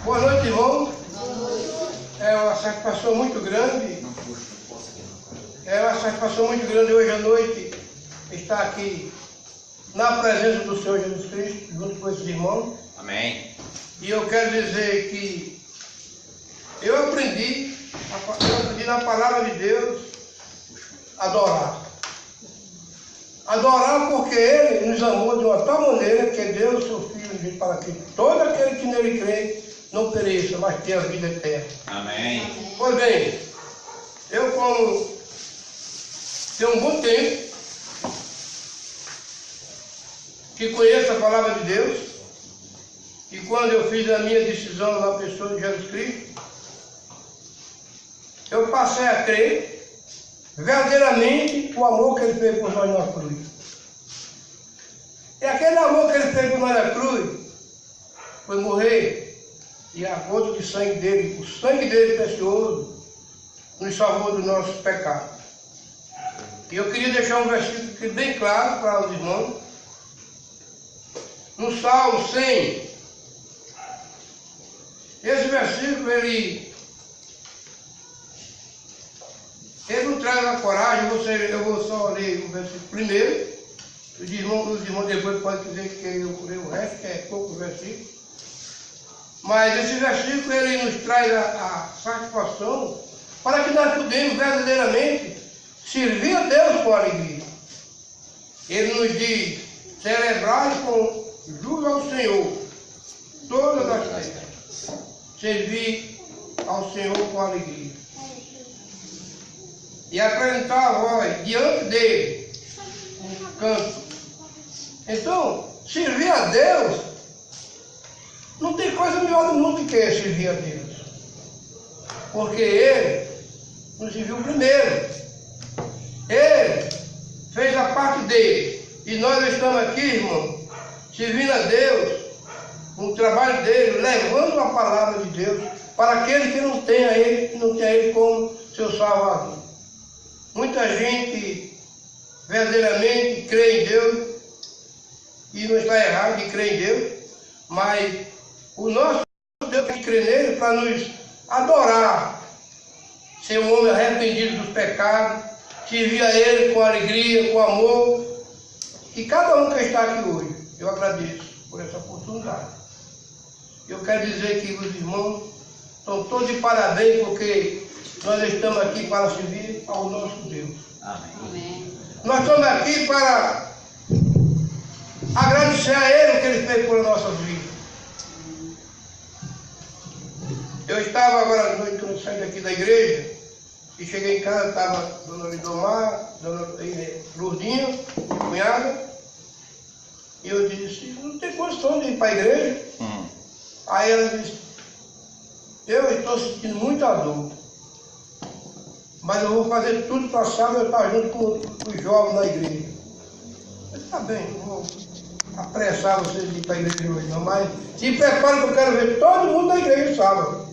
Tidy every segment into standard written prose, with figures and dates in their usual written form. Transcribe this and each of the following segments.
Boa noite, irmão. É uma satisfação muito grande. É uma satisfação muito grande hoje à noite estar aqui na presença do Senhor Jesus Cristo, junto com esses irmãos. Amém. E eu quero dizer que eu aprendi na palavra de Deus adorar. Adorar porque Ele nos amou de uma tal maneira que deu o seu Filho para que todo aquele que nele crê não pereça, mas tenha a vida eterna. Amém. Pois bem, eu como tenho um bom tempo que conheço a palavra de Deus, e quando eu fiz a minha decisão na pessoa de Jesus Cristo, eu passei a crer verdadeiramente o amor que Ele fez por nós na cruz. E aquele amor que Ele fez por nós na cruz foi morrer, e a gota de sangue dele, o sangue dele precioso, nos salvou dos nossos pecados. E eu queria deixar um versículo aqui bem claro para os irmãos. No Salmo 100, esse versículo ele não traz a coragem. Eu vou só ler o versículo primeiro. Os irmãos depois podem dizer que eu leio o resto, que é pouco versículo. Mas esse versículo ele nos traz a satisfação para que nós podemos verdadeiramente servir a Deus com alegria. Ele nos diz: celebrai com júbilo ao Senhor todas as terras, servir ao Senhor com alegria e apresentar a voz diante dele um canto. Então, servir a Deus, não tem coisa melhor do mundo que servir a Deus, porque Ele nos serviu primeiro. Ele fez a parte dele, e nós estamos aqui, irmão, servindo a Deus, no trabalho dele, levando a palavra de Deus para aquele que não tem ele como seu Salvador. Muita gente verdadeiramente crê em Deus, e não está errado de crer em Deus, mas o nosso Deus que crê nele para nos adorar, ser um homem arrependido dos pecados, servir a Ele com alegria, com amor. E cada um que está aqui hoje, eu agradeço por essa oportunidade. Eu quero dizer que os irmãos estão todos de parabéns, porque nós estamos aqui para servir ao nosso Deus. Amém. Nós estamos aqui para agradecer a Ele o que Ele fez por nossas vidas. Eu estava agora à noite, quando eu saí daqui da igreja, e cheguei em casa, estava Dona Lidomar, Dona Lourdinha, cunhada, e eu disse: não tem condição de ir para a igreja. Aí ela disse: eu estou sentindo muita dor, mas eu vou fazer tudo para sábado eu estar junto com os jovens na igreja. Eu disse: tá bem, não vou apressar vocês de ir para a igreja hoje não, mas se prepare que eu quero ver todo mundo na igreja sábado.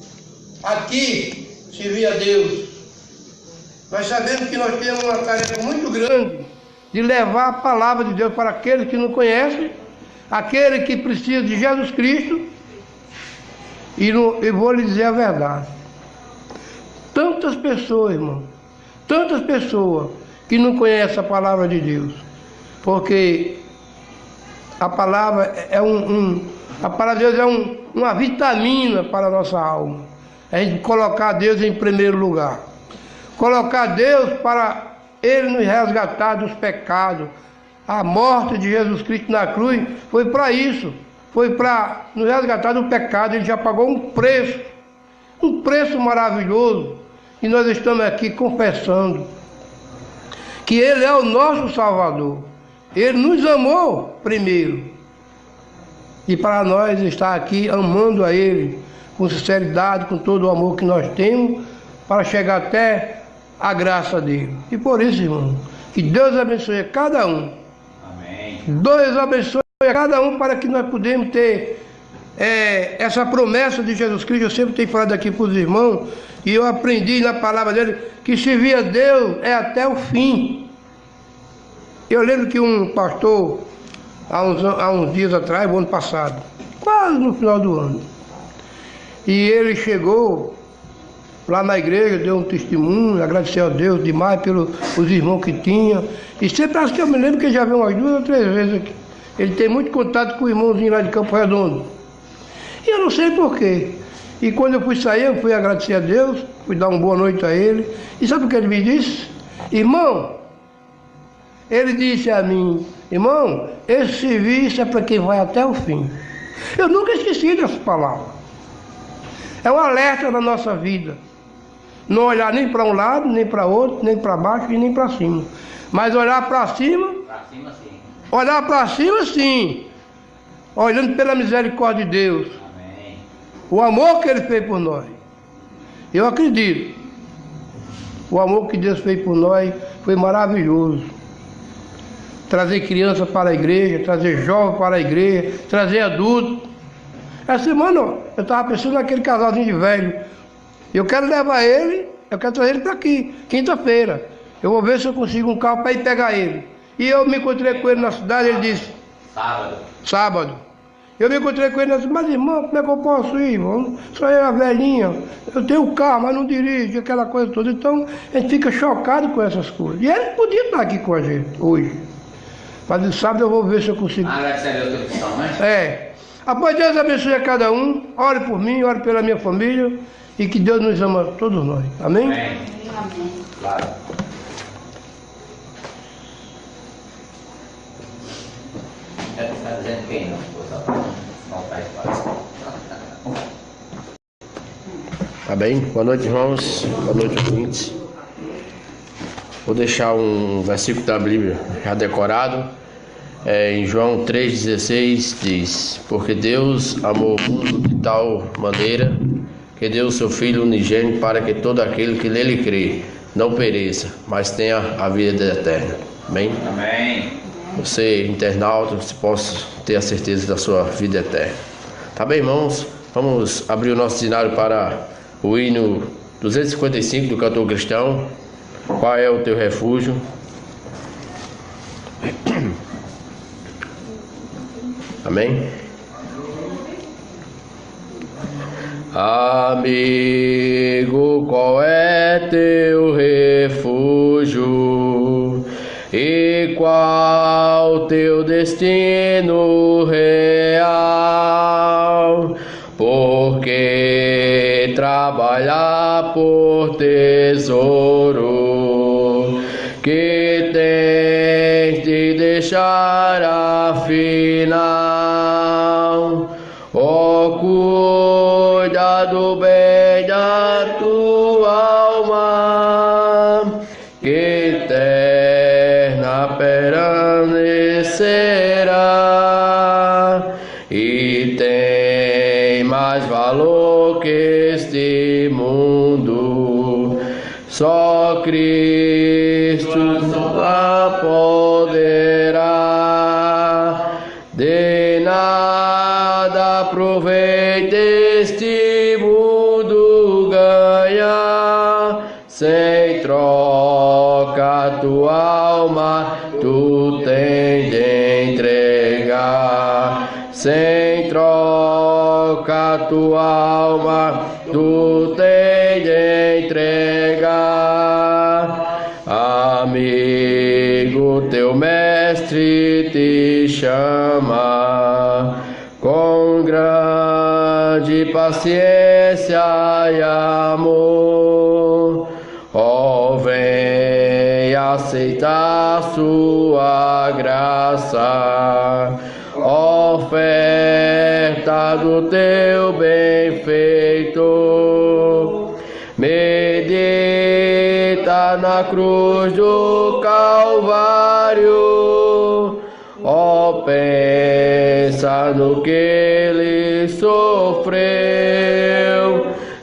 Aqui, servir a Deus. Nós sabemos que nós temos uma tarefa muito grande de levar a palavra de Deus para aqueles que não conhecem, aquele que precisa de Jesus Cristo. E vou lhe dizer a verdade. Tantas pessoas, irmão, tantas pessoas que não conhecem a palavra de Deus, porque a palavra a palavra de Deus é uma vitamina para a nossa alma. A gente colocar Deus em primeiro lugar. Colocar Deus para Ele nos resgatar dos pecados. A morte de Jesus Cristo na cruz foi para isso. Foi para nos resgatar do pecado. Ele já pagou um preço maravilhoso. E nós estamos aqui confessando que Ele é o nosso Salvador. Ele nos amou primeiro. E para nós estar aqui amando a Ele com sinceridade, com todo o amor que nós temos, para chegar até a graça dele. E por isso, irmão, que Deus abençoe a cada um. Amém. Deus abençoe a cada um para que nós podemos ter essa promessa de Jesus Cristo. Eu sempre tenho falado aqui para os irmãos, e eu aprendi na palavra dele, que servir a Deus é até o fim. Eu lembro que um pastor, há uns dias atrás, o ano passado, quase no final do ano, E ele chegou lá na igreja, deu um testemunho, agradeceu a Deus demais pelos irmãos que tinha. E sempre acho que eu me lembro que ele já veio umas 2 ou 3 vezes aqui. Ele tem muito contato com o irmãozinho lá de Campo Redondo. E eu não sei porquê. E quando eu fui sair, eu fui agradecer a Deus, fui dar uma boa noite a ele. E sabe o que ele me disse? Irmão, ele disse a mim, irmão, esse serviço é para quem vai até o fim. Eu nunca esqueci dessa palavra. É um alerta na nossa vida. Não olhar nem para um lado, nem para outro, nem para baixo e nem para cima. Mas olhar para cima. Para cima sim. Olhar para cima sim. Olhando pela misericórdia de Deus. Amém. O amor que Ele fez por nós. Eu acredito. O amor que Deus fez por nós foi maravilhoso. Trazer criança para a igreja, trazer jovem para a igreja, trazer adulto. Essa semana eu estava pensando naquele casalzinho de velho. Eu quero levar ele, eu quero trazer ele para aqui, quinta-feira. Eu vou ver se eu consigo um carro para ir pegar ele. E eu me encontrei com ele na cidade, ele disse... Sábado. Eu me encontrei com ele e disse, mas irmão, como é que eu posso ir, irmão? Só eu a velhinha, eu tenho um carro, mas não dirijo, aquela coisa toda. Então, a gente fica chocado com essas coisas. E ele podia estar aqui com a gente hoje. Mas no sábado eu vou ver se eu consigo. Agradecer a Deus pela opção, né? É. Após Deus abençoe a cada um. Ore por mim, ore pela minha família. E que Deus nos ama todos nós. Amém? Amém. Claro. Está dizendo quem não? Não faz parte. Tá bem? Boa noite, irmãos. Boa noite, ouvintes. Vou deixar um versículo da Bíblia já decorado. Em João 3,16 diz: porque Deus amou o mundo de tal maneira que deu o seu Filho unigênito para que todo aquele que nele crê não pereça, mas tenha a vida eterna. Amém? Amém. Você, internauta, você possa ter a certeza da sua vida eterna. Tá bem, irmãos? Vamos abrir o nosso dicionário para o hino 255 do cantor cristão. Qual é o teu refúgio? Amém? Amigo, qual é teu refúgio? E qual teu destino real? Porque trabalhar por tesouro que tens de deixar afinal. Oh, cuida do bem da tua alma, que eterna permanecerá e tem mais valor que este mundo. Só Cristo a poderá. De nada aproveita este mundo ganhar, sem troca tua alma tu tens de entregar. Sem troca tua alma tu tens de entregar. Amigo, teu mestre te chama com grande paciência e amor. Oh, vem aceitar sua graça, oferta do teu benfeitor. Medita na cruz do Calvário, ó, pensa no que ele sofreu.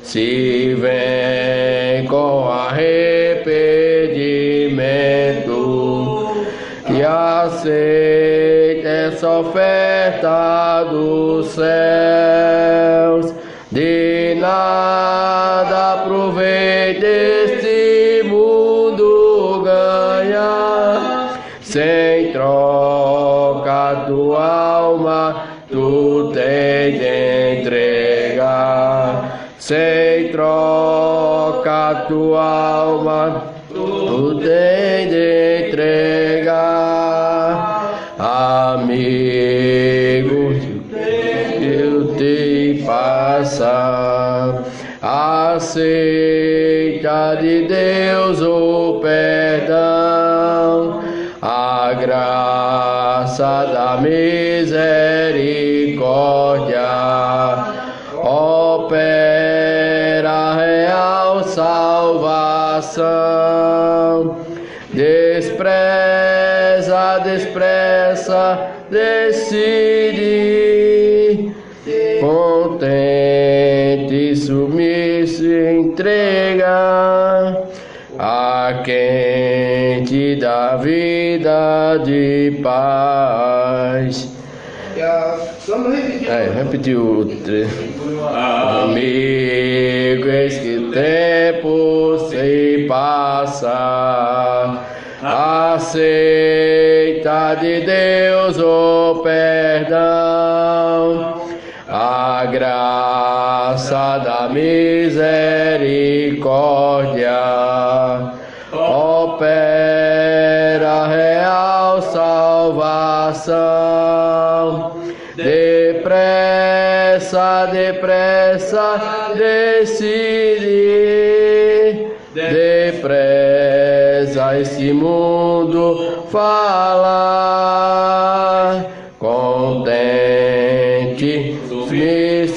Se vem com arrependimento e aceita essa oferta dos céus, de nada aproveita este mundo ganhar, sem troca tua alma tu tens de entregar. sem troca tua alma tu tem de entregar, amigo, eu te passar. Aceita de Deus o perdão, a graça da misericórdia, opera real salvação. Despreza, decide, contente, sumiço, entrega a quem te dá vida de paz. Vamos repetir. Repetir o amigo, eis que tempo se passa, aceita de Deus o perdão, a graça da misericórdia, opera real salvação. Depressa, decide, depressa esse mundo fala, contente, me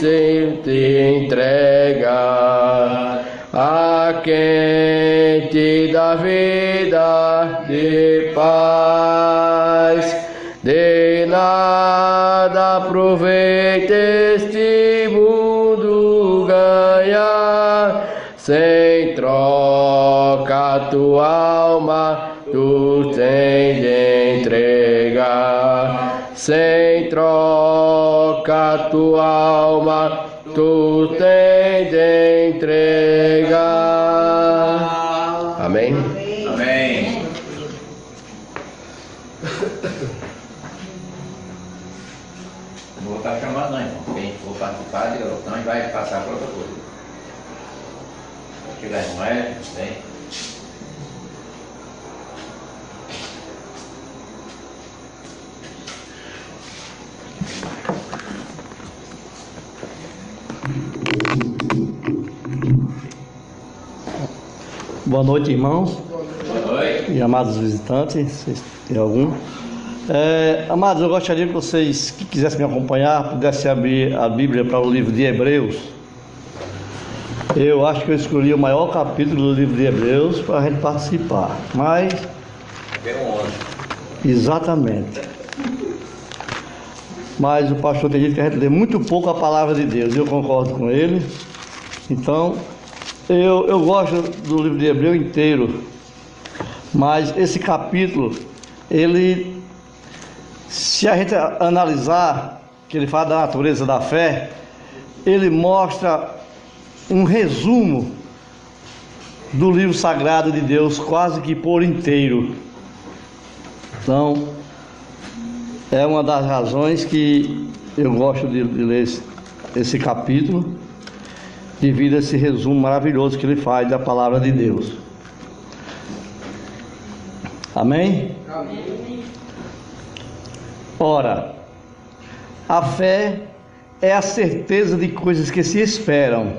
te entrega a quem te dá vida de paz. De nada aproveita este mundo ganhar, sem troca tua alma tu tens de entregar, sem troca tua alma tu tens de entregar. Amém? Amém. Não vou estar chamando não, irmão. Quem for participar de oração e vai passar para outra coisa. Vai chegar irmão, vem. Boa noite, irmãos. Boa noite. E amados visitantes, se tem algum. Amados, eu gostaria que vocês que quisessem me acompanhar pudessem abrir a Bíblia para o livro de Hebreus. Eu acho que eu escolhi o maior capítulo do livro de Hebreus para a gente participar, mas... Exatamente. Mas o pastor tem dito que a gente lê muito pouco a palavra de Deus, e eu concordo com ele. Então, eu gosto do livro de Hebreus inteiro, mas esse capítulo, ele... Se a gente analisar, que ele fala da natureza da fé, ele mostra um resumo do livro sagrado de Deus, quase que por inteiro. Então, é uma das razões que eu gosto de ler esse capítulo, devido a esse resumo maravilhoso que ele faz da palavra de Deus. Amém? Amém. Ora, a fé é a certeza de coisas que se esperam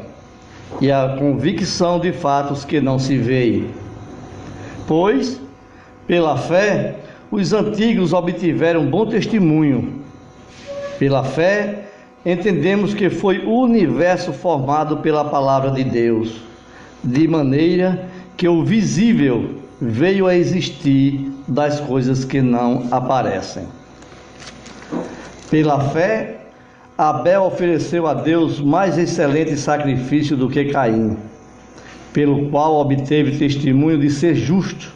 e a convicção de fatos que não se veem. Pois, pela fé, os antigos obtiveram bom testemunho. Pela fé, entendemos que foi o universo formado pela palavra de Deus, de maneira que o visível veio a existir das coisas que não aparecem. Pela fé, Abel ofereceu a Deus mais excelente sacrifício do que Caim, pelo qual obteve testemunho de ser justo,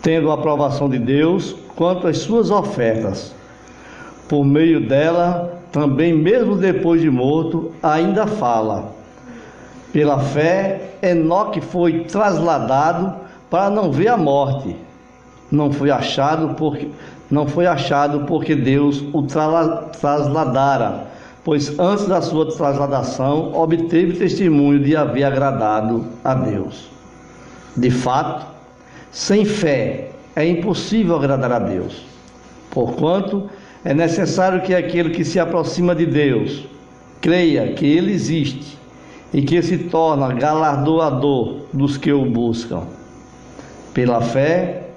tendo a aprovação de Deus quanto às suas ofertas. Por meio dela, também mesmo depois de morto, ainda fala. Pela fé, Enoque foi trasladado para não ver a morte. Não foi achado porque Deus o trasladara, pois antes da sua trasladação obteve testemunho de haver agradado a Deus. De fato, sem fé é impossível agradar a Deus, porquanto é necessário que aquele que se aproxima de Deus creia que Ele existe e que se torna galardoador dos que o buscam. Pela fé,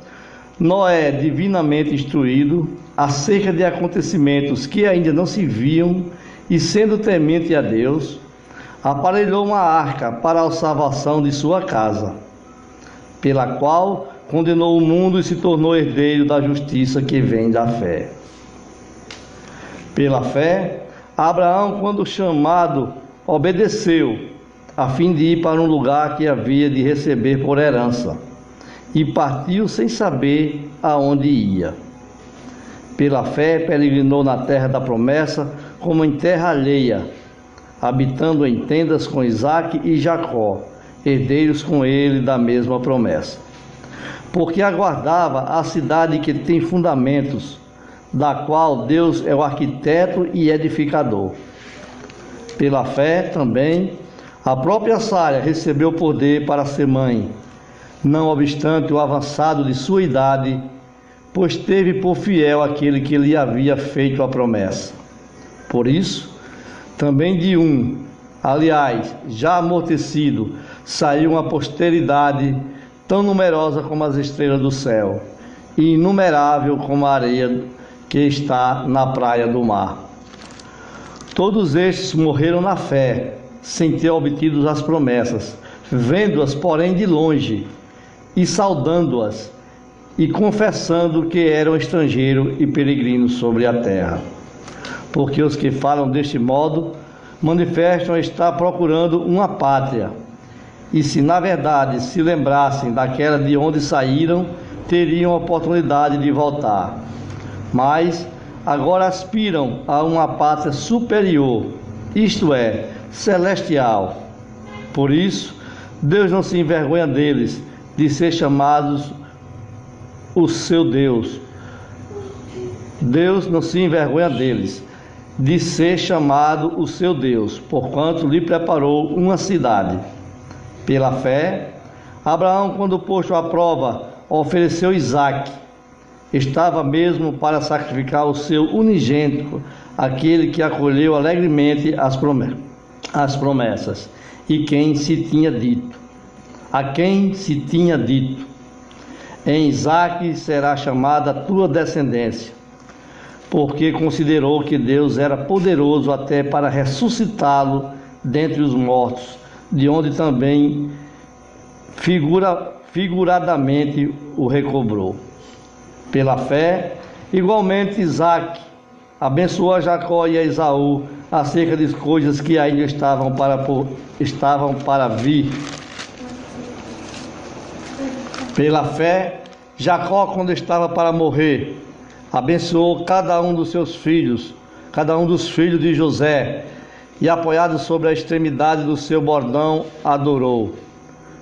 Noé, divinamente instruído acerca de acontecimentos que ainda não se viam, e sendo temente a Deus, aparelhou uma arca para a salvação de sua casa, pela qual condenou o mundo e se tornou herdeiro da justiça que vem da fé. Pela fé, Abraão, quando chamado, obedeceu, a fim de ir para um lugar que havia de receber por herança, e partiu sem saber aonde ia. Pela fé, peregrinou na terra da promessa, como em terra alheia, habitando em tendas com Isaque e Jacó, herdeiros com ele da mesma promessa. Porque aguardava a cidade que tem fundamentos, da qual Deus é o arquiteto e edificador. Pela fé também, a própria Sara recebeu poder para ser mãe, não obstante o avançado de sua idade, pois teve por fiel aquele que lhe havia feito a promessa. Por isso, também de um, aliás, já amortecido, saiu uma posteridade tão numerosa como as estrelas do céu, e inumerável como a areia que está na praia do mar. Todos estes morreram na fé, sem ter obtido as promessas, vendo-as, porém, de longe, e saudando-as, e confessando que eram estrangeiros e peregrinos sobre a terra. Porque os que falam deste modo manifestam estar procurando uma pátria, e se na verdade se lembrassem daquela de onde saíram, teriam oportunidade de voltar. Mas agora aspiram a uma pátria superior, isto é, celestial. Por isso, Deus não se envergonha deles, de ser chamados o seu Deus. Deus não se envergonha deles, de ser chamado o seu Deus, porquanto lhe preparou uma cidade. Pela fé, Abraão, quando posto à prova, ofereceu Isaque. Estava mesmo para sacrificar o seu unigênito, aquele que acolheu alegremente as promessas, e quem se tinha dito, em Isaque será chamada a tua descendência, porque considerou que Deus era poderoso até para ressuscitá-lo dentre os mortos, de onde também figuradamente o recobrou. Pela fé, igualmente Isaque abençoou a Jacó e a Esaú acerca de coisas que ainda estavam para vir. Pela fé, Jacó, quando estava para morrer, abençoou cada um dos filhos de José, e apoiado sobre a extremidade do seu bordão, adorou.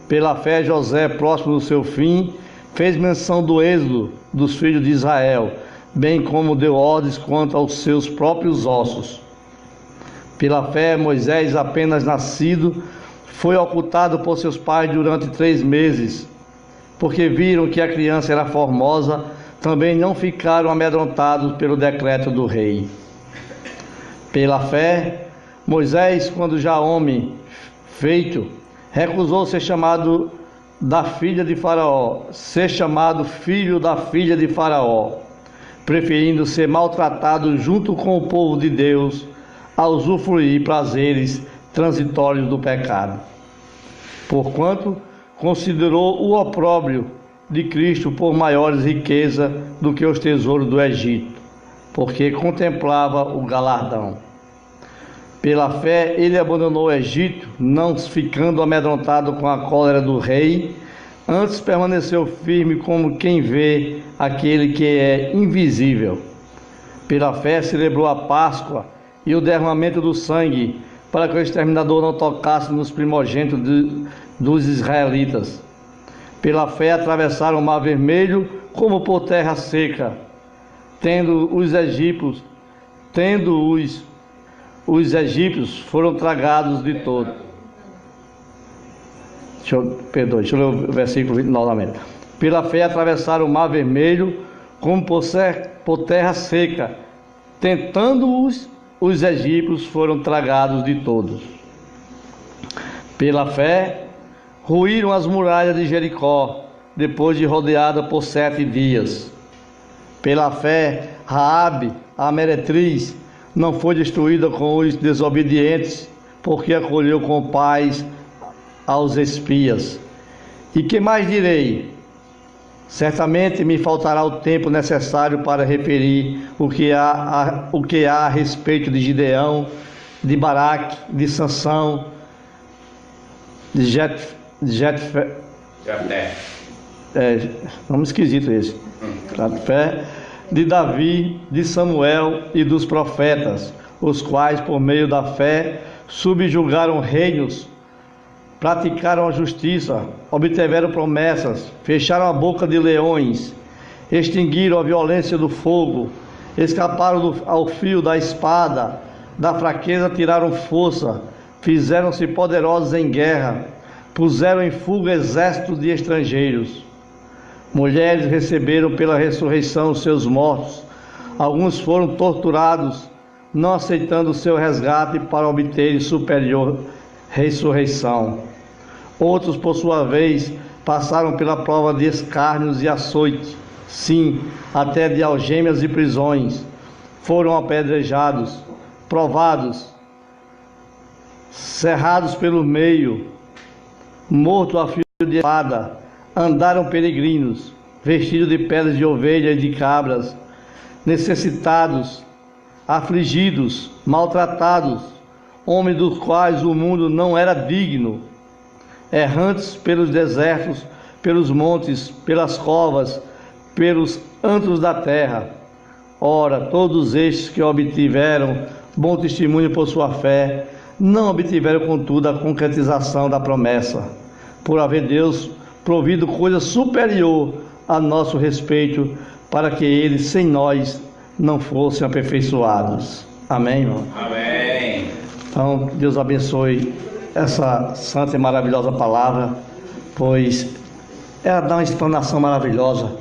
Pela fé, José, próximo do seu fim, fez menção do êxodo dos filhos de Israel, bem como deu ordens quanto aos seus próprios ossos. Pela fé, Moisés, apenas nascido, foi ocultado por seus pais durante 3 meses, porque viram que a criança era formosa. Também não ficaram amedrontados pelo decreto do rei. Pela fé, Moisés, quando já homem feito, recusou ser chamado filho da filha de Faraó, preferindo ser maltratado junto com o povo de Deus, a usufruir prazeres transitórios do pecado. Porquanto considerou o opróbrio de Cristo por maiores riqueza do que os tesouros do Egito, porque contemplava o galardão. Pela fé, ele abandonou o Egito, não ficando amedrontado com a cólera do rei, antes permaneceu firme como quem vê aquele que é invisível. Pela fé, celebrou a Páscoa e o derramamento do sangue, para que o exterminador não tocasse nos primogênitos dos israelitas. Pela fé atravessaram o Mar Vermelho como por terra seca, tendo os egípcios os egípcios foram tragados de todo. Deixa eu ler o versículo 20 novamente. Pela fé atravessaram o mar vermelho como por terra seca, tentando-os, os egípcios foram tragados de todos. Pela fé ruíram as muralhas de Jericó, depois de rodeada por 7 dias. Pela fé, Raabe, a meretriz, não foi destruída com os desobedientes, porque acolheu com paz aos espias. E que mais direi? Certamente me faltará o tempo necessário para referir o que há a respeito de Gideão, de Baraque, de Sansão, de Jefté. Nome esquisito esse. De Davi, de Samuel e dos profetas, os quais, por meio da fé, subjugaram reinos, praticaram a justiça, obtiveram promessas, fecharam a boca de leões, extinguiram a violência do fogo, escaparam ao fio da espada, da fraqueza tiraram força, fizeram-se poderosos em guerra, puseram em fuga exércitos de estrangeiros. Mulheres receberam pela ressurreição os seus mortos, alguns foram torturados, não aceitando o seu resgate para obterem superior ressurreição. Outros, por sua vez, passaram pela prova de escárnios e açoite, sim, até de algemas e prisões. Foram apedrejados, provados, cerrados pelo meio, mortos a fio de espada, andaram peregrinos, vestidos de peles de ovelha e de cabras, necessitados, afligidos, maltratados, homens dos quais o mundo não era digno, errantes pelos desertos, pelos montes, pelas covas, pelos antros da terra. Ora, todos estes que obtiveram bom testemunho por sua fé, não obtiveram, contudo, a concretização da promessa, por haver Deus provido coisa superior a nosso respeito, para que eles, sem nós, não fossem aperfeiçoados. Amém, irmão? Amém. Então, Deus abençoe essa santa e maravilhosa palavra, pois ela dá uma explanação maravilhosa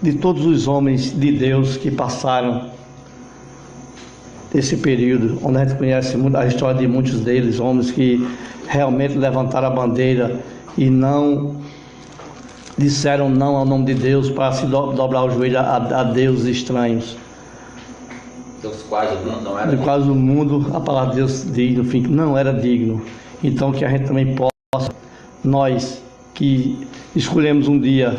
de todos os homens de Deus que passaram esse período, onde a gente conhece a história de muitos deles, homens que realmente levantaram a bandeira e não disseram não ao nome de Deus para se dobrar o joelho a deuses estranhos. Dos quais o mundo não era digno. Quase o mundo, a palavra de Deus diz no fim que não era digno. Então que a gente também possa, nós que escolhemos um dia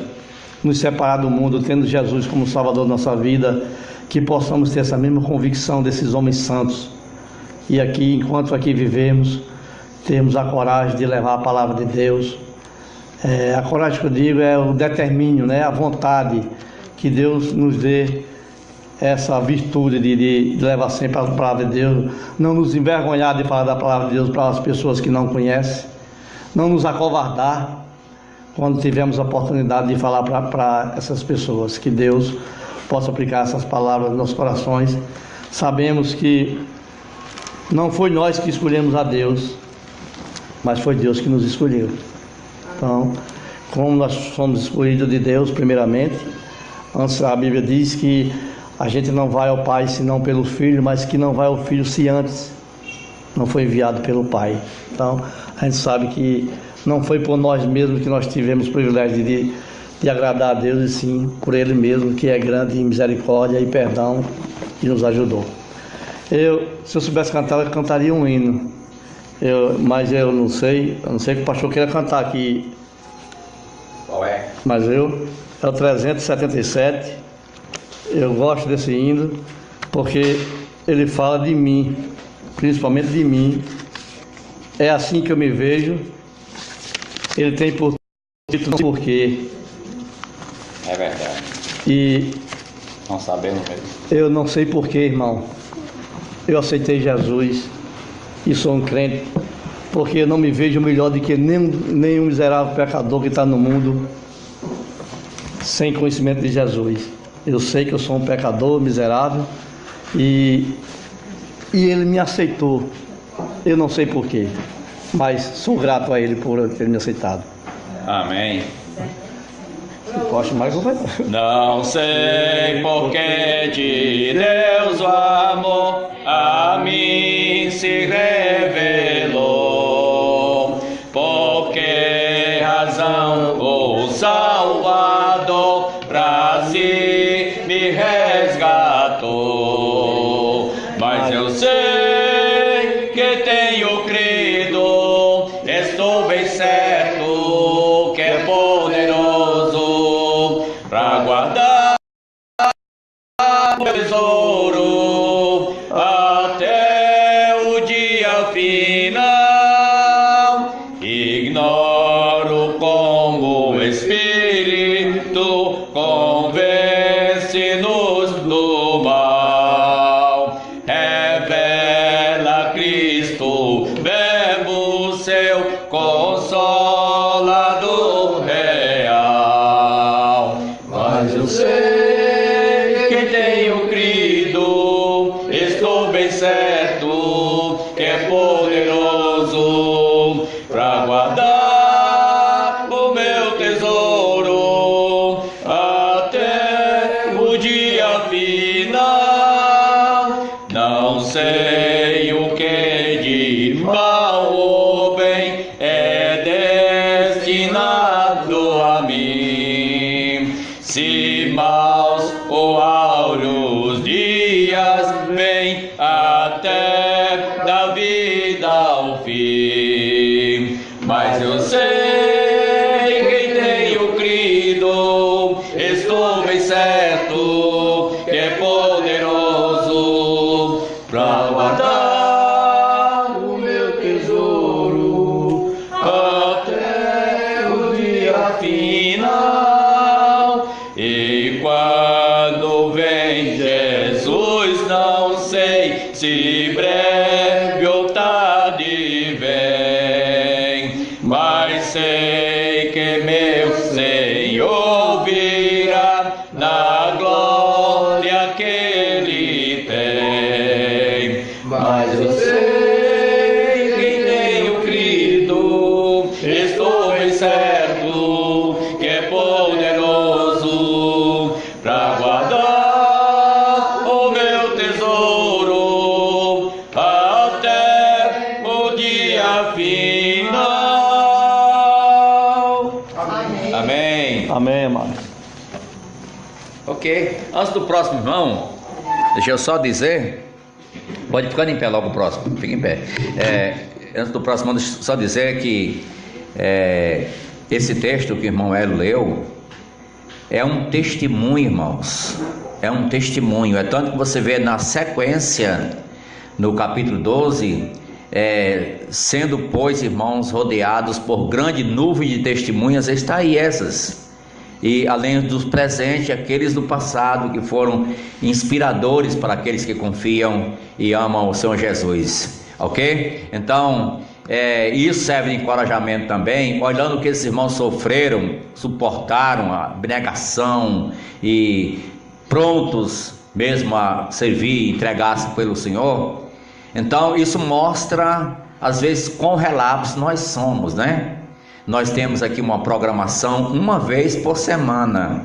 nos separar do mundo, tendo Jesus como Salvador da nossa vida, que possamos ter essa mesma convicção desses homens santos. E aqui, enquanto aqui vivemos, termos a coragem de levar a palavra de Deus. A coragem que eu digo é o determínio, né? A vontade que Deus nos dê essa virtude de levar sempre a palavra de Deus, não nos envergonhar de falar da palavra de Deus para as pessoas que não conhecem, não nos acovardar quando tivermos a oportunidade de falar para essas pessoas, que Deus possa aplicar essas palavras nos nossos corações. Sabemos que não foi nós que escolhemos a Deus, mas foi Deus que nos escolheu. Então, como nós somos escolhidos de Deus primeiramente, antes a Bíblia diz que a gente não vai ao Pai senão pelo Filho, mas que não vai ao Filho se antes não foi enviado pelo Pai. Então, a gente sabe que não foi por nós mesmos que nós tivemos o privilégio de agradar a Deus, e sim por Ele mesmo, que é grande em misericórdia e perdão, e nos ajudou. Se eu soubesse cantar, eu cantaria um hino. Mas eu não sei que o pastor queira cantar aqui. Qual é? Mas é o 377. Eu gosto desse hino porque ele fala de mim, principalmente de mim. É assim que eu me vejo. Ele tem por título porquê. É verdade. E não sabemos mesmo. Eu não sei porquê, irmão. Eu aceitei Jesus e sou um crente, porque eu não me vejo melhor do que nenhum miserável pecador que está no mundo sem conhecimento de Jesus. Eu sei que eu sou um pecador miserável e e ele me aceitou. Eu não sei porquê, mas sou grato a ele por ter me aceitado. Amém. Eu acho mais vai. Não sei porque de Deus o amor a mim se revelou, por que razão o Salvador pra si me resgatou. Mas eu sei que tenho crido, estou bem certo que é poderoso pra guardar o tesouro até o dia final. Ignoro como o Espírito convence-nos do mal. Revela Cristo, verbo seu, consolador real. Mas eu sei que tenho crido, estou bem certo que é poderoso pra guardar o meu tesouro até o dia final. Não sei o que de mal ou bem é destinado a mim. Se maus ou áureos dias vêm até da vida ao fim. Mas eu sei que tenho crido, estou bem certo que é poderoso pra guardar o meu tesouro até o dia final. E quando vem Jesus, não sei se breve ou tarde vem, mas sei que meu Senhor virá na glória que Ele tem. Mas eu sei que tenho crido, estou bem certo que é poderoso pra guardar o meu tesouro até o dia final. Amém. Amém. Amém, amado. Ok. Antes do próximo irmão, deixa eu só dizer. Pode ficar em pé logo o próximo. Fica em pé. Antes do próximo, deixa eu só dizer que esse texto que o irmão Hélio leu é um testemunho, irmãos. É um testemunho. É tanto que você vê na sequência, no capítulo 12, sendo, pois, irmãos, rodeados por grande nuvem de testemunhas, está aí essas. E além dos presentes, aqueles do passado que foram inspiradores para aqueles que confiam e amam o Senhor Jesus. Ok? Então, isso serve de encorajamento também, olhando o que esses irmãos sofreram, suportaram a abnegação e prontos mesmo a servir e entregar-se pelo Senhor. Então isso mostra às vezes quão relapsos nós somos, né? Nós temos aqui uma programação uma vez por semana,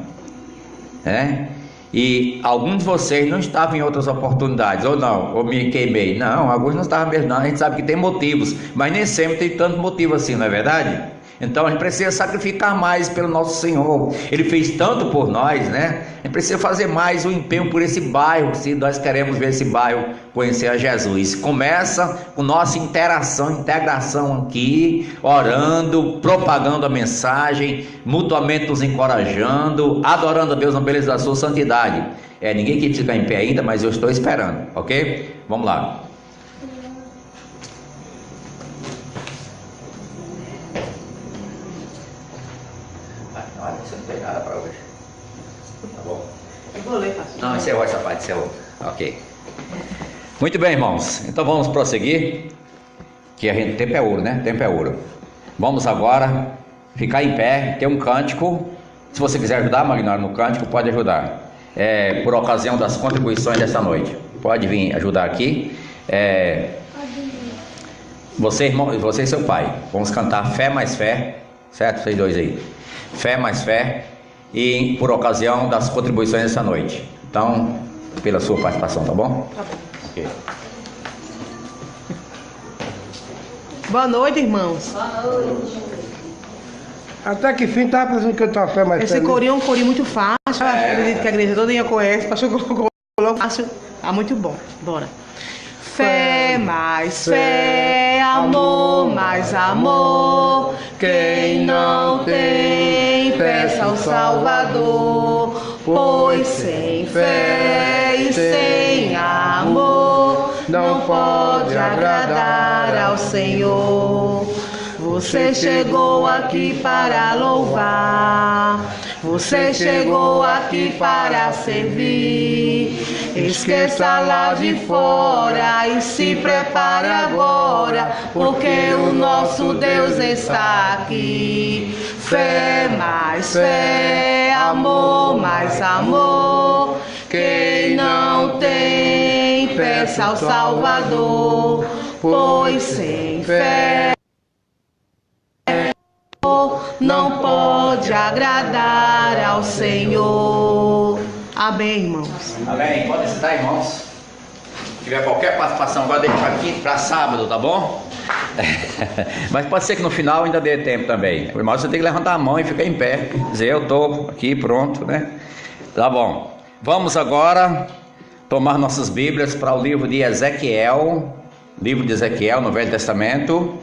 né? E alguns de vocês não estavam em outras oportunidades, ou não, ou me queimei. Não, alguns não estavam mesmo, não. A gente sabe que tem motivos, mas nem sempre tem tanto motivo assim, não é verdade? Então a gente precisa sacrificar mais pelo nosso Senhor. Ele fez tanto por nós, né? A gente precisa fazer mais um empenho por esse bairro, se nós queremos ver esse bairro conhecer a Jesus. Começa com nossa integração aqui, orando, propagando a mensagem, mutuamente nos encorajando, adorando a Deus na beleza da sua santidade. Ninguém quer ficar em pé ainda, mas eu estou esperando, ok? Vamos lá. Você não tem nada para hoje. Tá bom? Eu vou ler, pastor. Não, esse é outro, essa parte, esse é outro. Ok. Muito bem, irmãos. Então vamos prosseguir. Que a gente, tempo é ouro, né? Tempo é ouro. Vamos agora ficar em pé. Tem um cântico. Se você quiser ajudar, Magnório, no cântico, pode ajudar. Por ocasião das contribuições dessa noite. Pode vir ajudar aqui. Você, irmão, você e seu pai, vamos cantar Fé Mais Fé, certo? Vocês dois aí. Fé Mais Fé, e por ocasião das contribuições dessa noite. Então, pela sua participação, tá bom? Tá bom. Ok. Boa noite, irmãos. Até que fim estava pensando que eu estava fé mais Esse feliz. corinho é um corinho muito fácil. Acredito que a igreja toda conhece. Pastor colocou fácil. Ah, muito bom. Bora. Fé mais fé, amor mais amor. Quem não tem, peça ao Salvador. Pois sem fé e sem amor não pode agradar ao Senhor. Você chegou aqui para louvar, você chegou aqui para servir. Esqueça lá de fora e se prepare agora, porque o nosso Deus está aqui. Fé mais fé, amor mais amor. Quem não tem, peça ao Salvador, pois sem fé não pode agradar ao Senhor. Amém, irmãos. Amém. Pode sentar, irmãos. Se tiver qualquer participação, agora deixa aqui para sábado, tá bom? Mas pode ser que no final ainda dê tempo também. O irmão, você tem que levantar a mão e ficar em pé. Dizer, eu estou aqui, pronto, né? Tá bom. Vamos agora tomar nossas Bíblias para o livro de Ezequiel. Livro de Ezequiel, no Velho Testamento.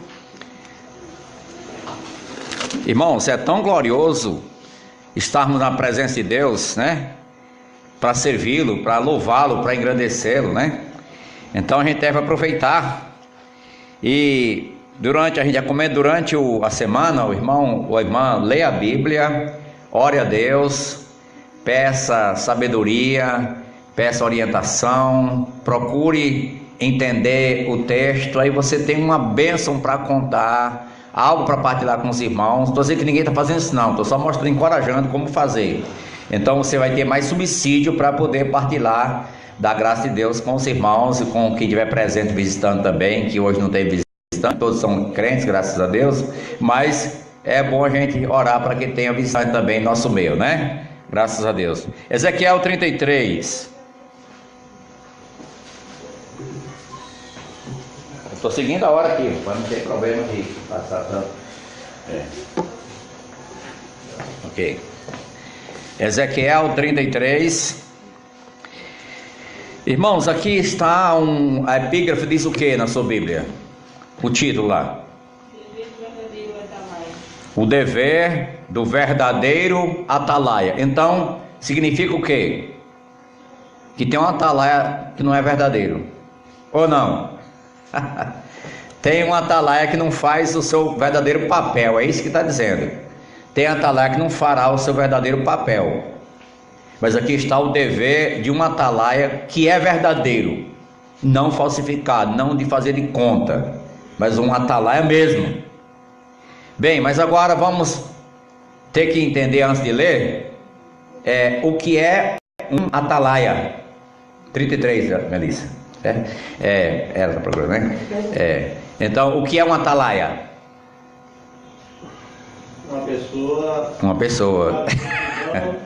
Irmãos, é tão glorioso estarmos na presença de Deus, né? Para servi-lo, para louvá-lo, para engrandecê-lo, né? Então a gente deve aproveitar. E durante a semana, o irmão ou a irmã lê a Bíblia, ore a Deus, peça sabedoria, peça orientação, procure entender o texto. Aí você tem uma bênção para contar, algo para partilhar com os irmãos. Não estou dizendo que ninguém está fazendo isso, não. Estou só mostrando, encorajando como fazer. Então você vai ter mais subsídio para poder partilhar da graça de Deus com os irmãos e com quem estiver presente visitando também, que hoje não tem visitante, todos são crentes, graças a Deus. Mas é bom a gente orar para que tenha visitante também em nosso meio, né? Graças a Deus. Ezequiel 33. Estou seguindo a hora aqui, para não ter problema de passar tanto. Ok. Ezequiel 33. Irmãos, aqui está a epígrafe, diz o que na sua Bíblia? O título lá. O dever do verdadeiro atalaia. Então, significa o quê? Que tem um atalaia que não é verdadeiro. Ou não? Tem um atalaia que não faz o seu verdadeiro papel, é isso que está dizendo. Tem atalaia que não fará o seu verdadeiro papel. Mas aqui está o dever de um atalaia que é verdadeiro, não falsificado, não de fazer de conta, mas um atalaia mesmo. Bem, mas agora vamos ter que entender antes de ler o que é um atalaia. 33, Melissa. Ela está procurando, né? Então, o que é um atalaia? Uma pessoa.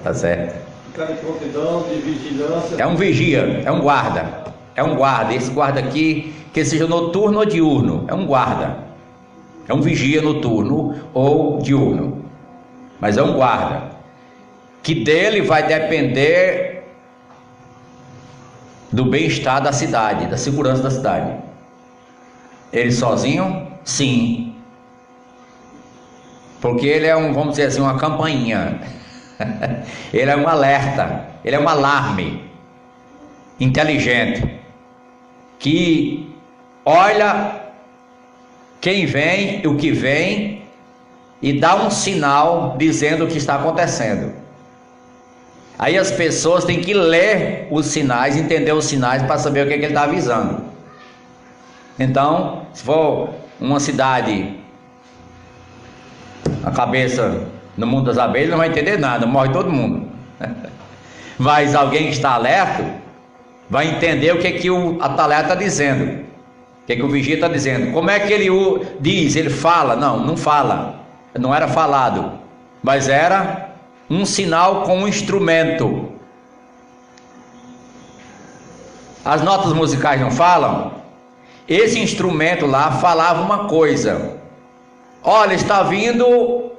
Tá certo. Está em prontidão de vigilância. É um vigia, é um guarda. É um guarda. Esse guarda aqui, que seja noturno ou diurno, é um guarda. É um vigia noturno ou diurno. Mas é um guarda. Que dele vai depender do bem-estar da cidade, da segurança da cidade. Ele sozinho? Sim. Porque ele é vamos dizer assim, uma campainha. Ele é um alerta, ele é um alarme inteligente, que olha quem vem, o que vem, e dá um sinal dizendo o que está acontecendo. Aí as pessoas têm que ler os sinais, entender os sinais para saber o que ele está avisando. Então, se for uma cidade, a cabeça no mundo das abelhas, não vai entender nada, morre todo mundo. Mas alguém que está alerta vai entender o que o atalaia está dizendo. que o vigia está dizendo? Como é que ele diz? Ele fala? Não, não fala. Não era falado, mas era um sinal com um instrumento. As notas musicais não falam? Esse instrumento lá falava uma coisa. Olha, está vindo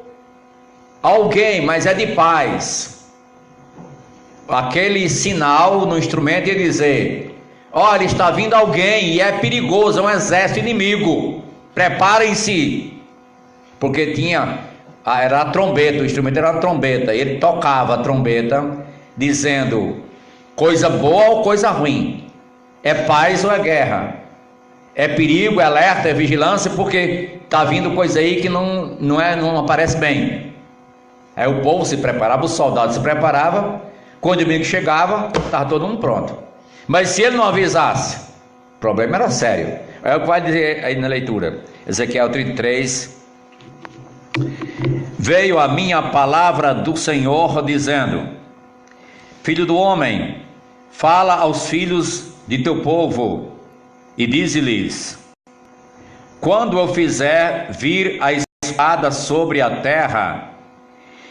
alguém, mas é de paz. Aquele sinal no instrumento ia dizer: olha, está vindo alguém e é perigoso, é um exército inimigo. Preparem-se. Porque era a trombeta, o instrumento era a trombeta. Ele tocava a trombeta dizendo coisa boa ou coisa ruim. É paz ou é guerra? É perigo, é alerta, é vigilância, porque está vindo coisa aí que não aparece bem. Aí o povo se preparava, os soldados se preparavam. Quando o inimigo chegava, estava todo mundo pronto. Mas se ele não avisasse, o problema era sério. É o que vai dizer aí na leitura. Ezequiel 33. Veio a minha palavra do Senhor dizendo: filho do homem, fala aos filhos de teu povo e dize-lhes: quando eu fizer vir a espada sobre a terra,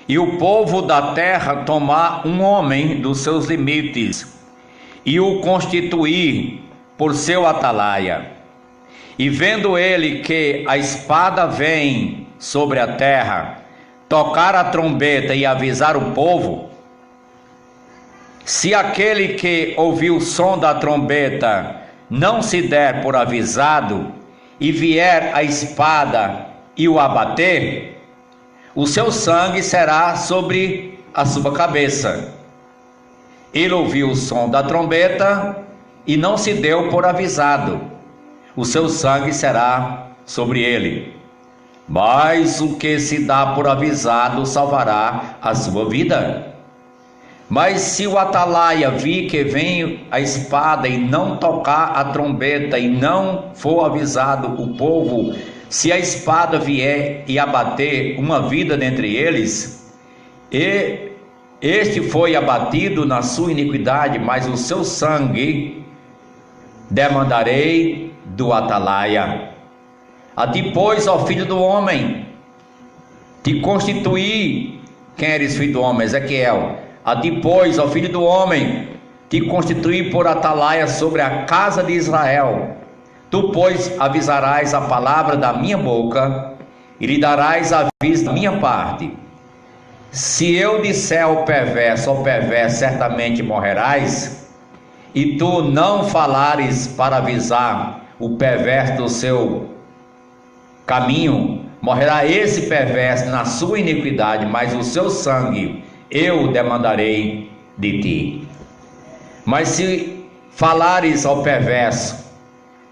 e o povo da terra tomar um homem dos seus limites, e o constituir por seu atalaia, e vendo ele que a espada vem sobre a terra, tocar a trombeta e avisar o povo, se aquele que ouviu o som da trombeta não se der por avisado, e vier a espada e o abater, o seu sangue será sobre a sua cabeça. Ele ouviu o som da trombeta e não se deu por avisado, o seu sangue será sobre ele. Mas o que se dá por avisado salvará a sua vida. Mas se o atalaia vir que vem a espada e não tocar a trombeta e não for avisado o povo, se a espada vier e abater uma vida dentre eles, e este foi abatido na sua iniquidade, mas o seu sangue demandarei do atalaia. A depois, ó filho do homem, te constituí. Quem eres, filho do homem? Ezequiel. A depois, ó filho do homem, te constituí por atalaia sobre a casa de Israel. Tu, pois, avisarás a palavra da minha boca e lhe darás aviso da minha parte. Se eu disser ao perverso, certamente morrerás, e tu não falares para avisar o perverso do seu caminho, morrerá esse perverso na sua iniquidade, mas o seu sangue eu demandarei de ti. Mas se falares ao perverso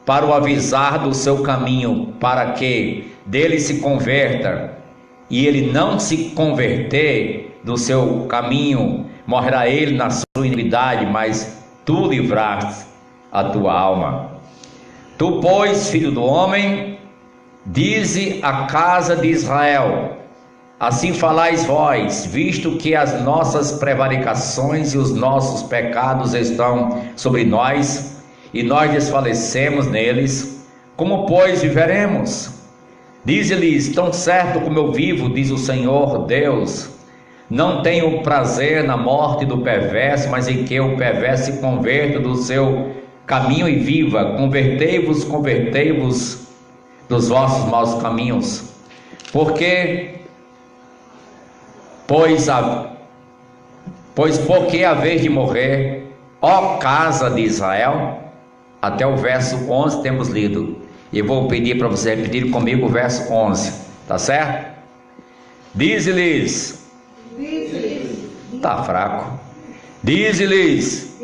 para o avisar do seu caminho, para que dele se converta, e ele não se converter do seu caminho, morrerá ele na sua iniquidade, mas tu livraste a tua alma. Tu, pois, filho do homem, dize à casa de Israel: assim falais vós, visto que as nossas prevaricações e os nossos pecados estão sobre nós, e nós desfalecemos neles, como pois viveremos? Dize-lhes: tão certo como eu vivo, diz o Senhor Deus, não tenho prazer na morte do perverso, mas em que o perverso se converta do seu caminho e viva. Convertei-vos dos vossos maus pois porque a vez de morrer, ó casa de Israel? Até o verso 11 temos lido. E eu vou pedir para você repetir comigo o verso 11, tá certo? Dize-lhes. Tá fraco. Dize-lhes.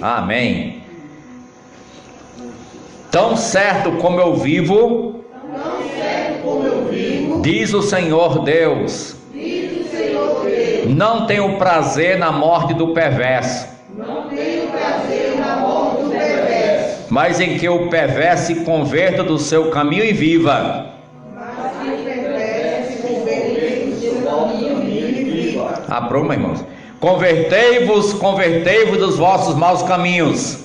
Amém. Tão certo como eu vivo, diz o Senhor Deus, não tenho prazer na morte do perverso, mas em que o perverso se converta do seu caminho e viva. Apruma, irmãos. Convertei-vos dos vossos maus caminhos.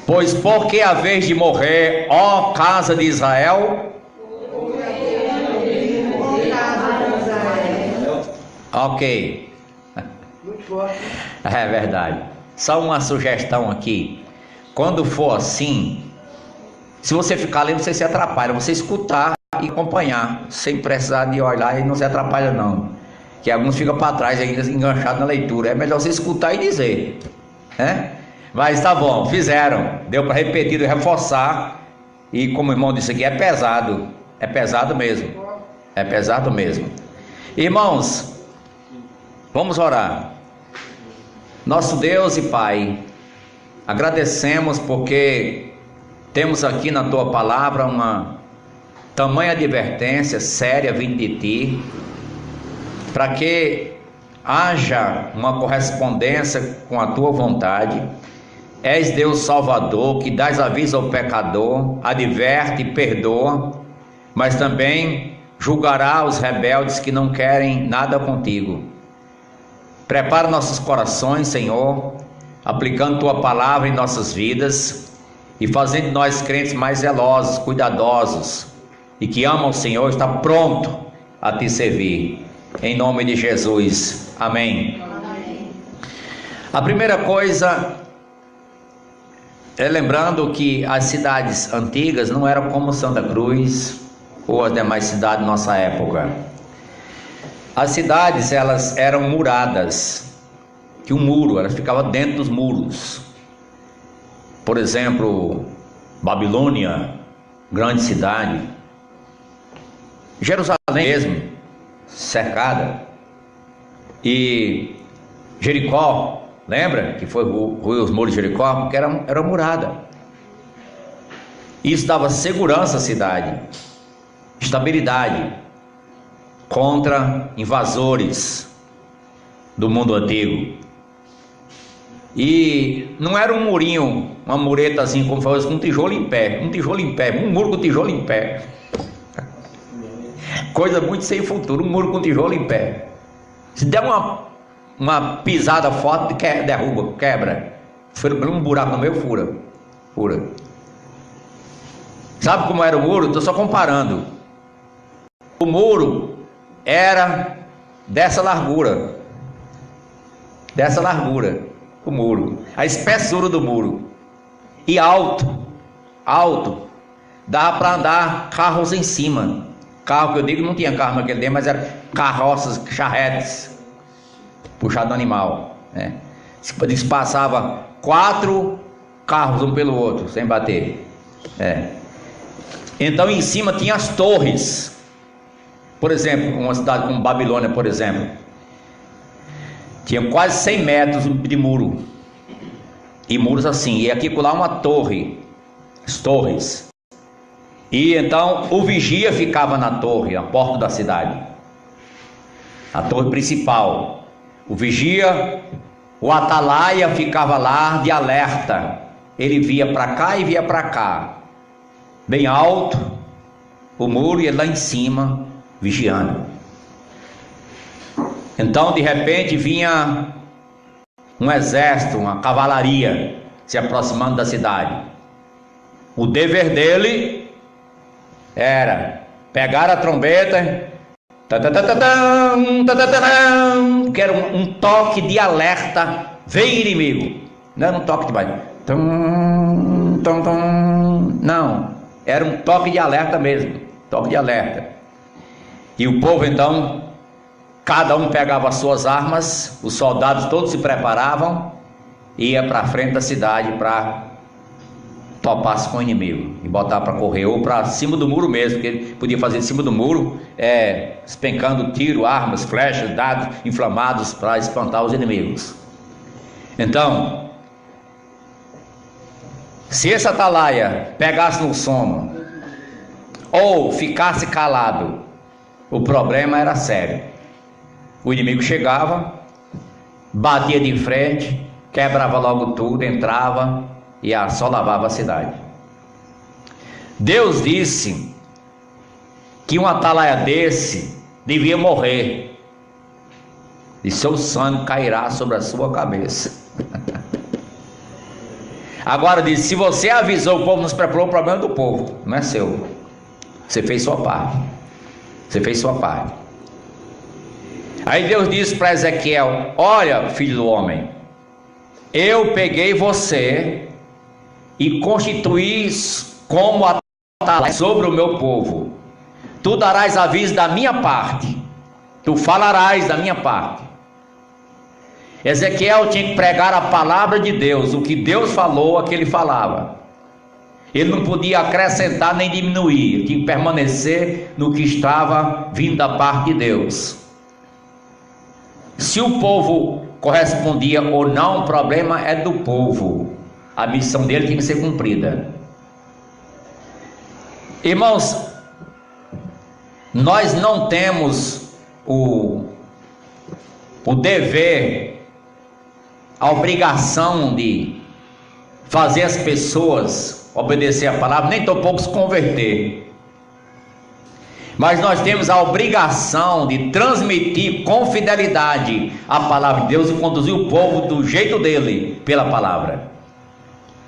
Pois por que a vez de morrer, ó casa de Israel? Ok. Muito forte. É verdade. Só uma sugestão aqui. Quando for assim, se você ficar lendo, você se atrapalha. Você escutar e acompanhar, sem precisar de olhar, e não se atrapalha não. Que alguns ficam para trás ainda enganchados na leitura. É melhor você escutar e dizer, né? Mas tá bom, fizeram. Deu para repetir e reforçar. E como o irmão disse aqui, é pesado. É pesado mesmo. É pesado mesmo. Irmãos, vamos orar. Nosso Deus e Pai, agradecemos porque temos aqui na Tua Palavra uma tamanha advertência séria vinda de Ti, para que haja uma correspondência com a Tua vontade. És Deus Salvador, que dás aviso ao pecador, adverte e perdoa, mas também julgará os rebeldes que não querem nada contigo. Prepara nossos corações, Senhor, aplicando Tua palavra em nossas vidas e fazendo de nós crentes mais zelosos, cuidadosos e que amam o Senhor, está pronto a Te servir. Em nome de Jesus. Amém. Amém. A primeira coisa é lembrando que as cidades antigas não eram como Santa Cruz ou as demais cidades da nossa época. As cidades, elas eram muradas, que um muro, elas ficavam dentro dos muros. Por exemplo, Babilônia, grande cidade. Jerusalém mesmo, cercada. E Jericó, lembra que foi os muros de Jericó? Porque era murada. Isso dava segurança à cidade, estabilidade contra invasores do mundo antigo. E não era um murinho, uma muretazinha como faz com um tijolo em pé, um muro com tijolo em pé. Coisa muito sem futuro, um muro com tijolo em pé. Se der uma pisada forte, derruba, quebra. Foi um buraco no meio, fura. Sabe como era o muro? Estou só comparando. O muro era dessa largura, o muro, a espessura do muro, e alto, dava para andar carros em cima. Carro que eu digo, não tinha carro naquele tempo, mas eram carroças, charretes, puxado do animal, né? Se passava 4 carros um pelo outro, sem bater. Então em cima tinha as torres. Por exemplo, uma cidade como Babilônia, por exemplo, tinha quase 100 metros de muro, e muros assim, e aqui lá uma torre, as torres. E então o vigia ficava na torre, a porta da cidade, a torre principal. O vigia, o atalaia ficava lá de alerta. Ele via para cá e via para cá, bem alto o muro, e ele lá em cima vigiando. Então de repente vinha um exército, uma cavalaria se aproximando da cidade. O dever dele era pegar a trombeta, que era um toque de alerta: vem inimigo. Não era um toque de baixo, não, era um toque de alerta mesmo, toque de alerta. E o povo então, cada um pegava as suas armas, os soldados todos se preparavam, e ia para frente da cidade para topar-se com o inimigo e botar para correr, ou para cima do muro mesmo, que ele podia fazer em cima do muro, espencando tiro, armas, flechas, dados inflamados para espantar os inimigos. Então, se esse atalaia pegasse no sono ou ficasse calado, o problema era sério. O inimigo chegava, batia de frente, quebrava logo tudo, entrava e assolava a cidade. Deus disse que um atalaia desse devia morrer, e seu sangue cairá sobre a sua cabeça. Agora diz, se você avisou o povo, não se preparou, o problema é do povo, não é seu. Você fez sua parte. Você fez sua parte. Aí Deus disse para Ezequiel: olha, filho do homem, eu peguei você e constituí como atalaya sobre o meu povo. Tu darás aviso da minha parte, tu falarás da minha parte. Ezequiel tinha que pregar a palavra de Deus, o que Deus falou, aquilo ele falava. Ele não podia acrescentar nem diminuir, ele tinha que permanecer no que estava vindo da parte de Deus. Se o povo correspondia ou não, o problema é do povo. A missão dele tinha que ser cumprida. Irmãos, nós não temos o dever, a obrigação de fazer as pessoas obedecer a palavra, nem tão pouco se converter. Mas nós temos a obrigação de transmitir com fidelidade a palavra de Deus e conduzir o povo do jeito dele, pela palavra.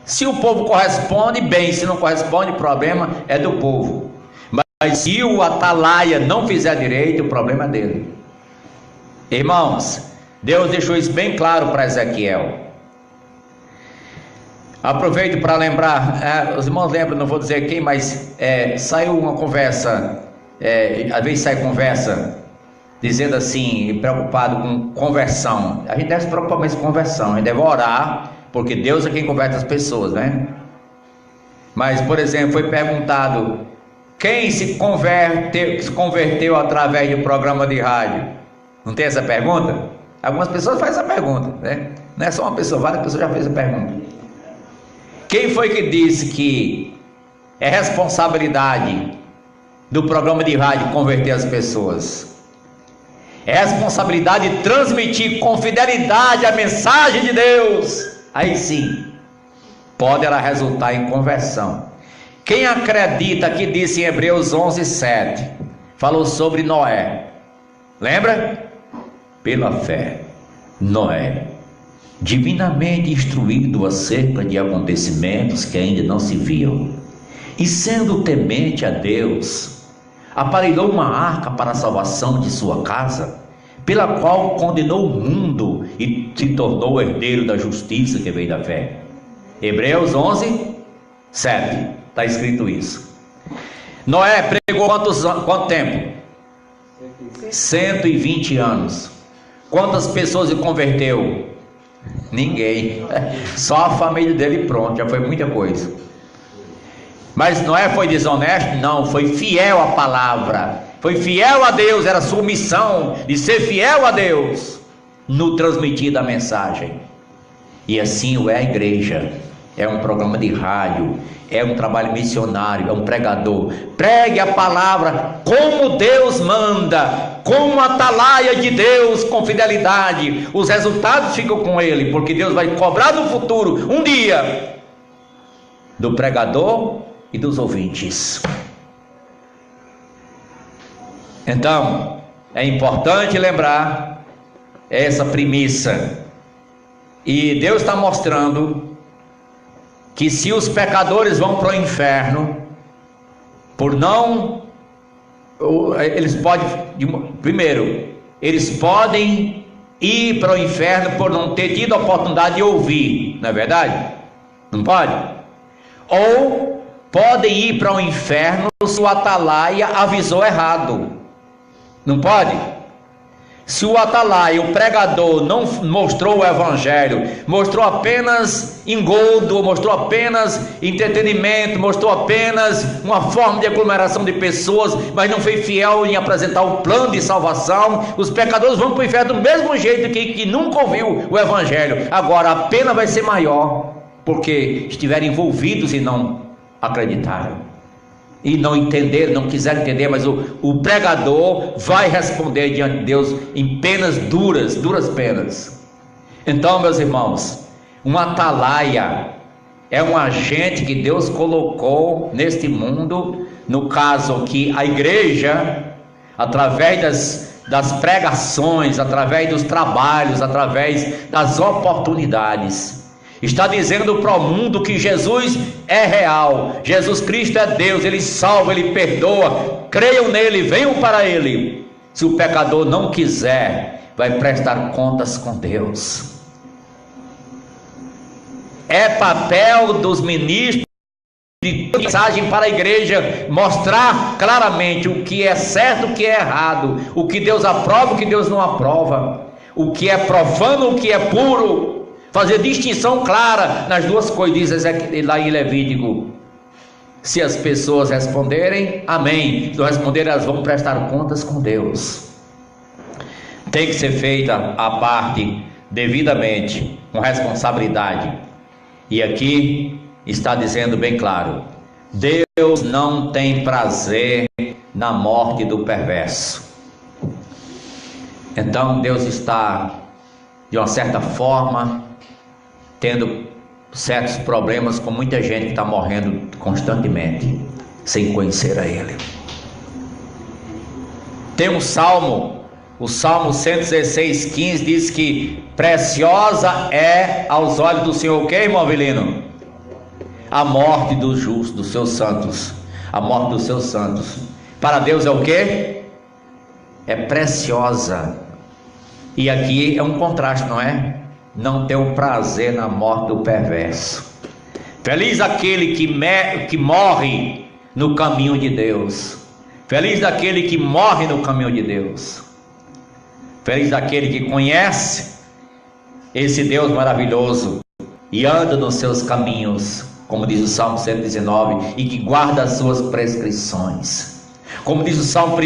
Se o povo corresponde, bem; se não corresponde, o problema é do povo. Mas se o atalaia não fizer direito, o problema é dele. Irmãos, Deus deixou isso bem claro para Ezequiel. Aproveito para lembrar, os irmãos lembram, não vou dizer quem, mas saiu uma conversa, às vezes sai conversa dizendo assim, preocupado com conversão. A gente deve se preocupar mais com conversão, a gente deve orar, porque Deus é quem converte as pessoas, né? Mas, por exemplo, foi perguntado: quem se converteu através de um programa de rádio? Não tem essa pergunta? Algumas pessoas fazem essa pergunta, né? Não é só uma pessoa, várias pessoas já fez essa pergunta. Quem foi que disse que é responsabilidade do programa de rádio converter as pessoas? É responsabilidade de transmitir com fidelidade a mensagem de Deus. Aí sim, pode ela resultar em conversão. Quem acredita que disse em Hebreus 11:7, falou sobre Noé. Lembra? Pela fé, Noé, divinamente instruído acerca de acontecimentos que ainda não se viam, e sendo temente a Deus, aparelhou uma arca para a salvação de sua casa, pela qual condenou o mundo e se tornou herdeiro da justiça que veio da fé. Hebreus 11:7, está escrito isso. Noé pregou quanto tempo? 120 anos. Quantas pessoas se converteu? Ninguém. Só a família dele, pronto, já foi muita coisa. Mas Noé foi desonesto? Não, foi fiel à palavra, foi fiel a Deus. Era sua missão de ser fiel a Deus no transmitir da mensagem. E assim é a igreja. É um programa de rádio, é um trabalho missionário, é um pregador. Pregue a palavra como Deus manda, como atalaia de Deus, com fidelidade. Os resultados ficam com ele, porque Deus vai cobrar no futuro, um dia, do pregador e dos ouvintes. Então, é importante lembrar essa premissa. E Deus está mostrando que se os pecadores vão para o inferno, por não, eles podem, primeiro, eles podem ir para o inferno por não ter tido a oportunidade de ouvir, não é verdade? Não pode? Ou podem ir para o inferno se o atalaia avisou errado, não pode? Se o atalaia, o pregador, não mostrou o evangelho, mostrou apenas engodo, mostrou apenas entretenimento, mostrou apenas uma forma de aglomeração de pessoas, mas não foi fiel em apresentar o plano de salvação, os pecadores vão para o inferno do mesmo jeito que nunca ouviu o evangelho. Agora a pena vai ser maior, porque estiveram envolvidos e não acreditaram. E não entenderam, não quiseram entender, mas o pregador vai responder diante de Deus em penas duras penas. Então, meus irmãos, um atalaia é um agente que Deus colocou neste mundo, no caso aqui, a igreja, através das pregações, através dos trabalhos, através das oportunidades. Está dizendo para o mundo que Jesus é real, Jesus Cristo é Deus, Ele salva, Ele perdoa. Creiam nele, venham para Ele. Se o pecador não quiser, vai prestar contas com Deus. É papel dos ministros de mensagem para a igreja mostrar claramente o que é certo, o que é errado, o que Deus aprova, o que Deus não aprova, o que é profano, o que é puro. Fazer distinção clara nas duas coisas, lá em Levítico. Se as pessoas responderem, amém. Se não responderem, elas vão prestar contas com Deus. Tem que ser feita a parte devidamente, com responsabilidade. E aqui está dizendo bem claro: Deus não tem prazer na morte do perverso. Então Deus está, de uma certa forma, tendo certos problemas com muita gente que está morrendo constantemente, sem conhecer a Ele. Tem um salmo, o Salmo 116:15 diz que preciosa é aos olhos do Senhor, o que, irmão Avelino? A morte dos justos, dos seus santos. A morte dos seus santos. Para Deus é o que? É preciosa. E aqui é um contraste, não é? Não tem um prazer na morte do perverso. Feliz aquele que morre no caminho de Deus. Feliz daquele que morre no caminho de Deus. Feliz daquele que conhece esse Deus maravilhoso e anda nos seus caminhos, como diz o Salmo 119, e que guarda as suas prescrições. Como diz o Salmo 1,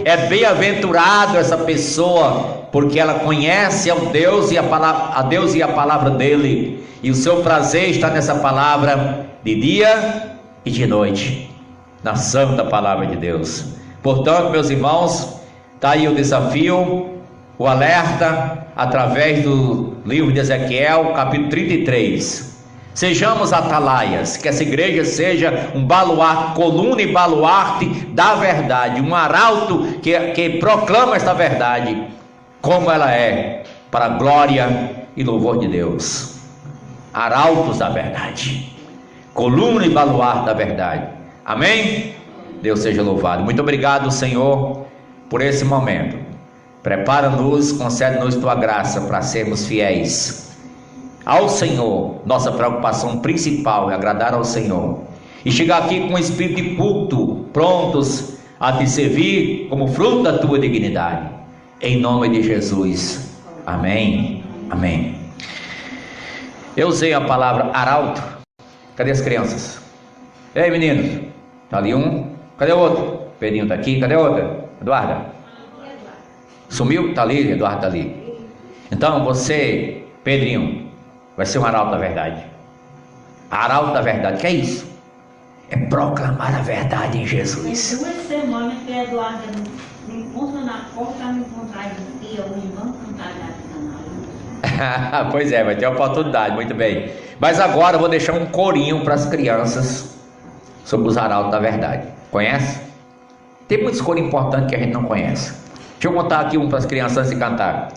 é bem-aventurado essa pessoa, porque ela conhece a Deus e a palavra dele, e o seu prazer está nessa palavra de dia e de noite, na santa palavra de Deus. Portanto, meus irmãos, está aí o desafio, o alerta, através do livro de Ezequiel, capítulo 33. Sejamos atalaias, que essa igreja seja um baluarte, coluna e baluarte da verdade, um arauto que proclama esta verdade, como ela é, para a glória e louvor de Deus. Arautos da verdade, coluna e baluarte da verdade. Amém? Deus seja louvado. Muito obrigado, Senhor, por esse momento. Prepara-nos, concede-nos tua graça para sermos fiéis ao Senhor. Nossa preocupação principal é agradar ao Senhor e chegar aqui com um espírito de culto, prontos a te servir como fruto da tua dignidade, em nome de Jesus. Amém, amém. Eu usei a palavra arauto. Cadê as crianças? Ei, meninos, tá ali um, cadê o outro? Pedrinho tá aqui, cadê o outro? Eduarda? Sumiu? Tá ali, Eduardo tá ali. Então você, Pedrinho, vai ser um arauto da verdade. Arauto da verdade, que é isso? É proclamar a verdade em Jesus. Tem 2 semanas que a Eduarda me encontra na porta, me encontrar de dia, hoje vamos contar da canal. Pois é, vai ter oportunidade, muito bem. Mas agora eu vou deixar um corinho para as crianças sobre os arautos da verdade. Conhece? Tem muitos coros importantes que a gente não conhece. Deixa eu contar aqui um para as crianças antes de cantar.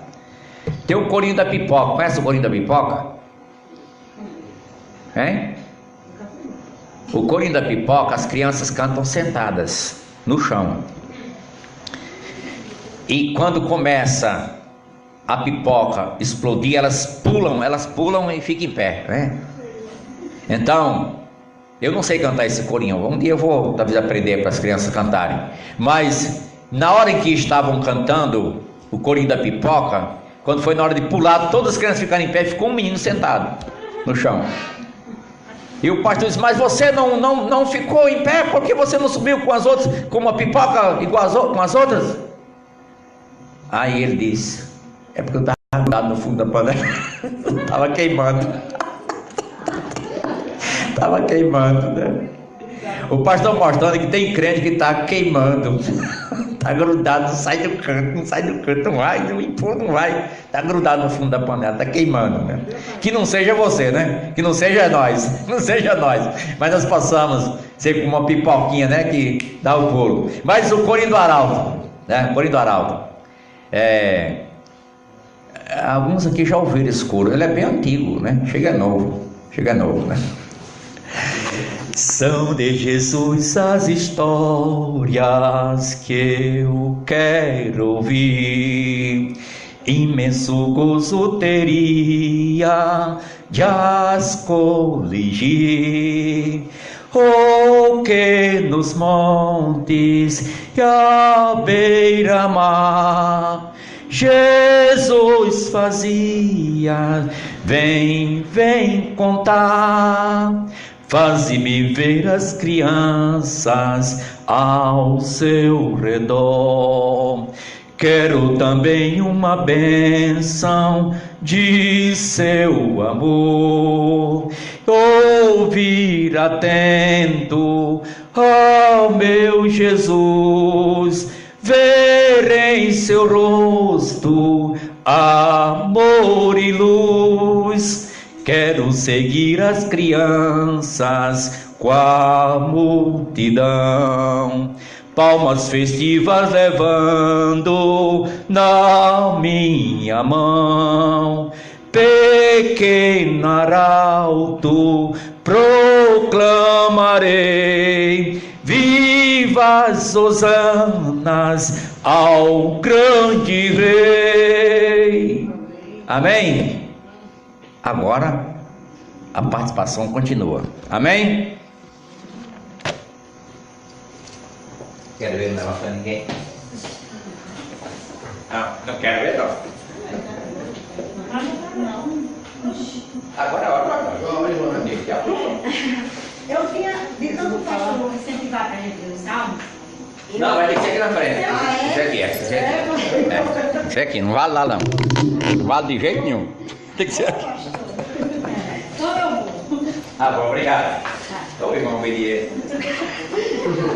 Tem o corinho da pipoca. Conhece o corinho da pipoca? Hein? O corinho da pipoca, as crianças cantam sentadas no chão. E quando começa a pipoca explodir, elas pulam e ficam em pé, né? Então, eu não sei cantar esse corinho. Um dia eu vou talvez aprender para as crianças cantarem. Mas na hora em que estavam cantando o corinho da pipoca, quando foi na hora de pular, todas as crianças ficaram em pé, ficou um menino sentado no chão. E o pastor disse: mas você não ficou em pé porque você não subiu com as outras, com uma pipoca igual com as outras? Aí ele disse: é porque eu estava grudado no fundo da panela. Estava queimando. Estava queimando, né? O pastor mostrando que tem crente que está queimando. Está grudado, não sai do canto, não vai, não empurra, não vai. Está grudado no fundo da panela, está queimando, né? Que não seja você, né? Que não seja nós, não seja nós. Mas nós possamos ser como uma pipoquinha, né? Que dá o pulo. Mas o corinho do arauto, né? O corinho do arauto. Alguns aqui já ouviram esse coro. Ele é bem antigo, né? Chega novo, né? São de Jesus as histórias que eu quero ouvir. Imenso gozo teria de as coligir. Oh, que nos montes e à beira-mar Jesus fazia, vem contar. Faze-me ver as crianças ao seu redor. Quero também uma bênção de seu amor. Ouvir atento ao meu Jesus, ver em seu rosto amor e luz. Quero seguir as crianças com a multidão, palmas festivas levando na minha mão. Pequeno arauto proclamarei, vivas hosanas ao grande Rei. Amém? Agora a participação continua. Amém? Quero ver o negócio pra ninguém? Não quero ver não. Agora é hora. Eu tinha, de tanto pastor incentivar pra gente ler os salmos. Não, vai ter que ser aqui na frente. Isso aqui, não vale lá não. Não vale de jeito nenhum. Tem que ser aqui. Então eu vou. Ah, bom, obrigado. Então, irmão, Melier.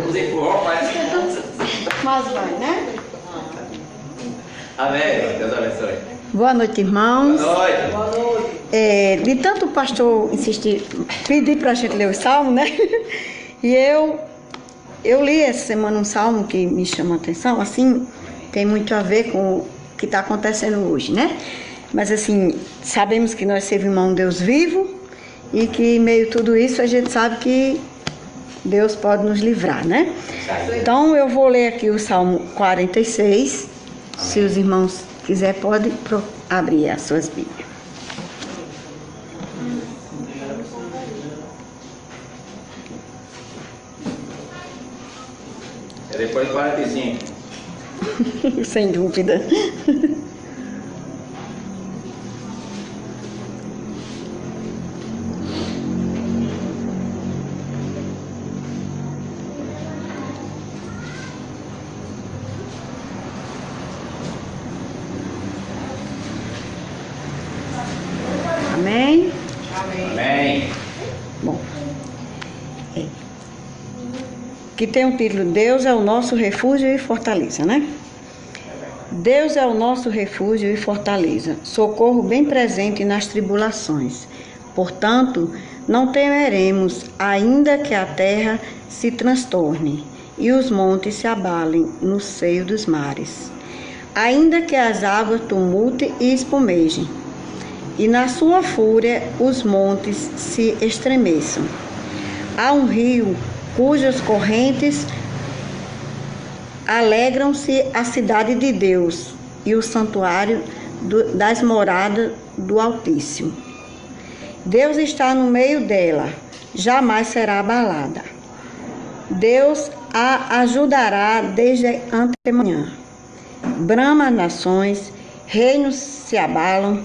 Os empurrão, Mas vai, né? Amém. Deus abençoe. Boa noite, irmãos. Boa noite. De tanto o pastor insistir, pedir para a gente ler o salmo, né? E eu li essa semana um salmo que me chama a atenção, assim, tem muito a ver com o que está acontecendo hoje, né? Mas assim, sabemos que nós servimos a um Deus vivo e que em meio a tudo isso a gente sabe que Deus pode nos livrar, né? Então eu vou ler aqui o Salmo 46, se os irmãos quiserem podem abrir as suas Bíblias. É depois do 45. Sem dúvida. Amém? Amém. Bom, que tem o título Deus é o nosso refúgio e fortaleza, né? Deus é o nosso refúgio e fortaleza, socorro bem presente nas tribulações. Portanto, não temeremos, ainda que a terra se transtorne e os montes se abalem no seio dos mares. Ainda que as águas tumultem e espumejem, e na sua fúria os montes se estremeçam. Há um rio cujas correntes alegram-se a cidade de Deus e o santuário das moradas do Altíssimo. Deus está no meio dela, jamais será abalada. Deus a ajudará desde antemanhã. Brama as nações, reinos se abalam,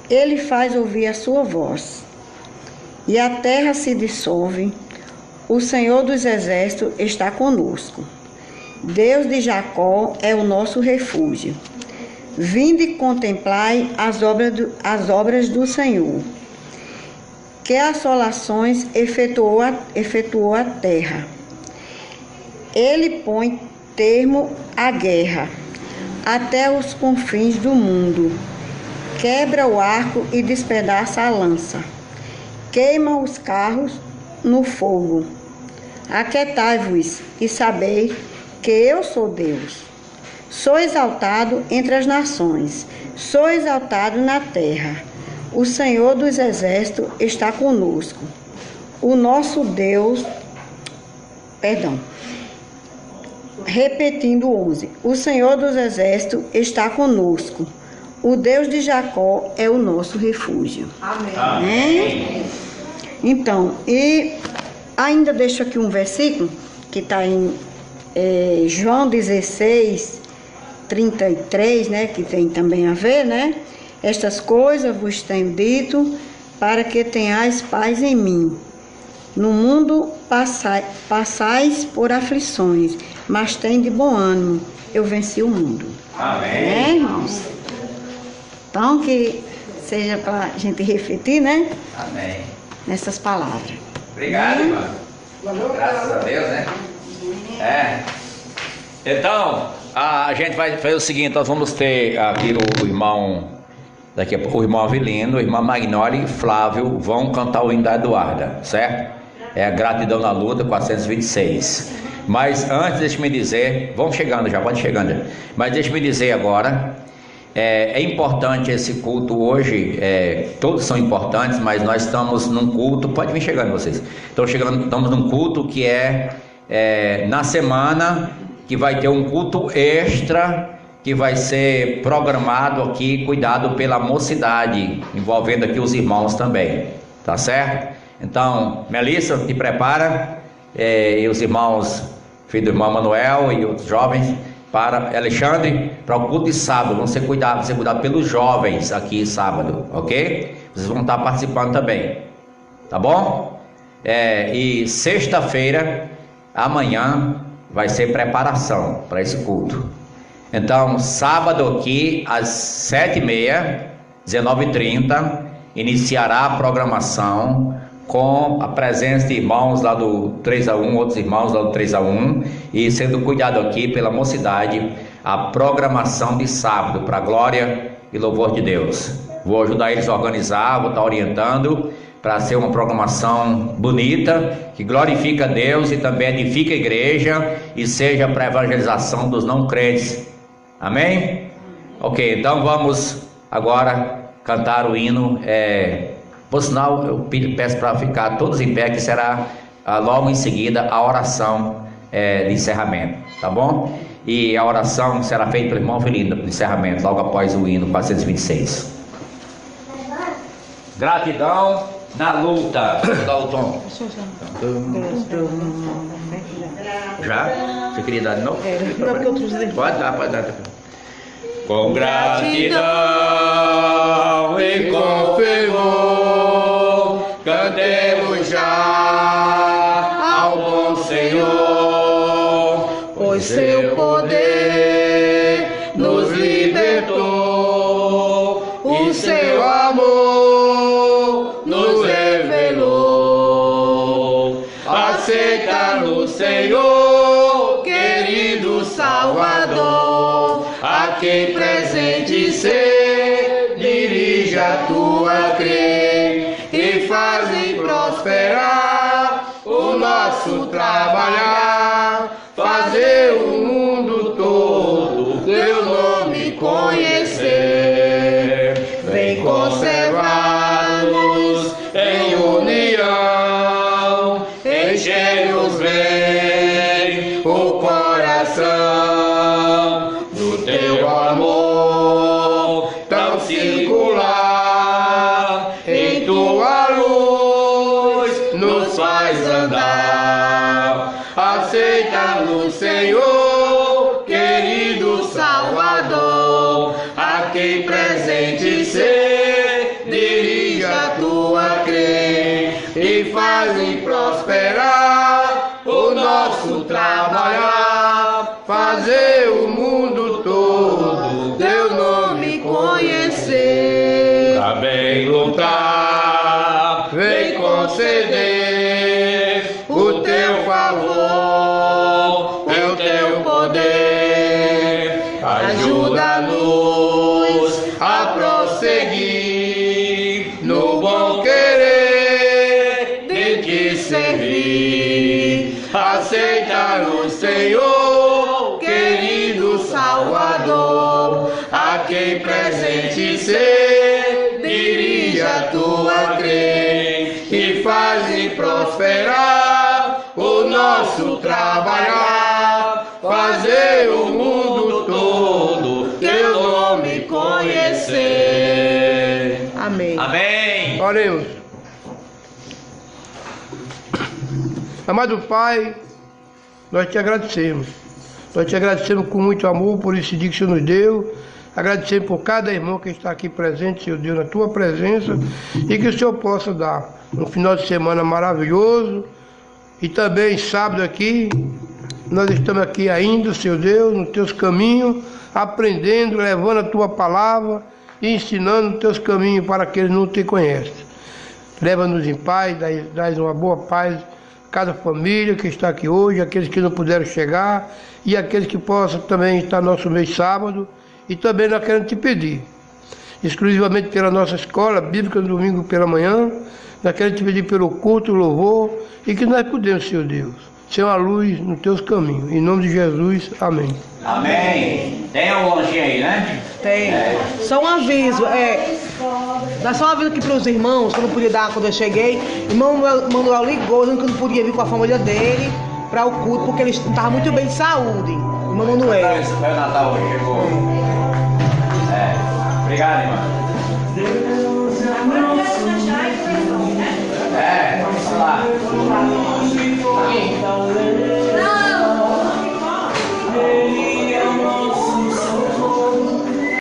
ele faz ouvir a sua voz. E a terra se dissolve, o Senhor dos exércitos está conosco. Deus de Jacó é o nosso refúgio. Vinde e contemplai as obras do Senhor, que assolações efetuou a terra. Ele põe termo à guerra, até os confins do mundo. Quebra o arco e despedaça a lança. Queima os carros no fogo. Aquietai-vos e sabei que eu sou Deus. Sou exaltado entre as nações, sou exaltado na terra. O Senhor dos Exércitos está conosco. O nosso Deus, repetindo 11, o Senhor dos Exércitos está conosco. O Deus de Jacó é o nosso refúgio. Amém. Amém? Então, e ainda deixo aqui um versículo que está em João 16, 33, né? Que tem também a ver, né? Estas coisas vos tenho dito para que tenhais paz em mim. No mundo passais por aflições, mas tem de bom ânimo, eu venci o mundo. Amém. Irmãos? Então, que seja para a gente refletir, né? Amém. Nessas palavras. Obrigado, irmão. Graças a Deus, né? Então, a gente vai fazer o seguinte, nós vamos ter aqui o irmão, daqui a pouco o irmão Avelino, o irmão Magnoli e Flávio vão cantar o hino da Eduarda, certo? É a Gratidão na Luta, 426. Mas antes, deixe-me dizer, vamos chegando já, pode chegando. Mas deixe-me dizer agora, é importante esse culto hoje, todos são importantes, mas nós estamos num culto, pode vir chegando vocês. Estamos num culto que na semana, que vai ter um culto extra, que vai ser programado aqui, cuidado pela mocidade, envolvendo aqui os irmãos também, tá certo? Então, Melissa, te prepara, e os irmãos, filho do irmão Manuel e outros jovens, para Alexandre, para o culto de sábado, vão ser cuidado pelos jovens aqui sábado, ok? Vocês vão estar participando também, tá bom? E sexta-feira, amanhã, vai ser preparação para esse culto. Então, sábado aqui, às 7h30, 19h30, iniciará a programação com a presença de irmãos lá do 3A1, outros irmãos lá do 3A1, e sendo cuidado aqui pela mocidade, a programação de sábado, para a glória e louvor de Deus. Vou ajudar eles a organizar, vou estar orientando, para ser uma programação bonita, que glorifica a Deus e também edifica a igreja, e seja para a evangelização dos não crentes. Amém? Ok, então vamos agora cantar o hino. Por sinal, eu peço para ficar todos em pé, que será logo em seguida a oração de encerramento, tá bom? E a oração será feita pelo irmão Avelino de encerramento, logo após o hino 426. Gratidão na luta. Vou dar o tom. Já? Você queria dar de novo? Pode dar. Com gratidão e com fervor, cantemos já ao bom Senhor, pois seu poder nos libertou, o seu amor nos revelou. Aceita no Senhor, querido Salvador, a quem presente ser, dirige a tua crer, e fazem prosperar o nosso trabalhar, fazer o mundo todo teu nome conhecer. Vem conservar-nos em união, enche-nos bem o coração do teu amor tão singular. Em tua luz nos faz andar. Aceita-nos, Senhor, querido Salvador, a quem presente ser, dirige a tua crer, e fazem prosperar o nosso trabalhar, fazer o mundo todo teu nome conhecer. Pra bem lutar, vem conceder o teu favor, o teu poder. Ajuda-nos a prosseguir no bom querer de te servir. Aceita-nos, Senhor, querido Salvador, posso trabalhar, fazer o mundo todo, teu nome conhecer. Amém. Amém. Oremos. Amado Pai, nós te agradecemos. Nós te agradecemos com muito amor por esse dia que o Senhor nos deu. Agradecemos por cada irmão que está aqui presente, Senhor Deus, na tua presença. E que o Senhor possa dar um final de semana maravilhoso. E também sábado aqui, nós estamos aqui ainda, Senhor Deus, nos teus caminhos, aprendendo, levando a tua palavra e ensinando os teus caminhos para aqueles que não te conhecem. Leva-nos em paz, dá uma boa paz a cada família que está aqui hoje, aqueles que não puderam chegar e aqueles que possam também estar no nosso mês sábado. E também nós queremos te pedir, exclusivamente pela nossa escola bíblica no domingo pela manhã, nós queremos te pedir pelo culto, louvor, e que nós podemos, Senhor Deus, ser uma luz nos teus caminhos. Em nome de Jesus, amém. Amém. Tem um lanchinho aí, né? Tem. Só um aviso, dá só um aviso aqui para os irmãos, que eu não podia dar quando eu cheguei. O irmão Manuel ligou, dizendo que eu não podia vir com a família dele para o culto, porque ele não estava muito bem de saúde. O irmão Manuel. Foi o Natal hoje, chegou. Obrigado, irmão.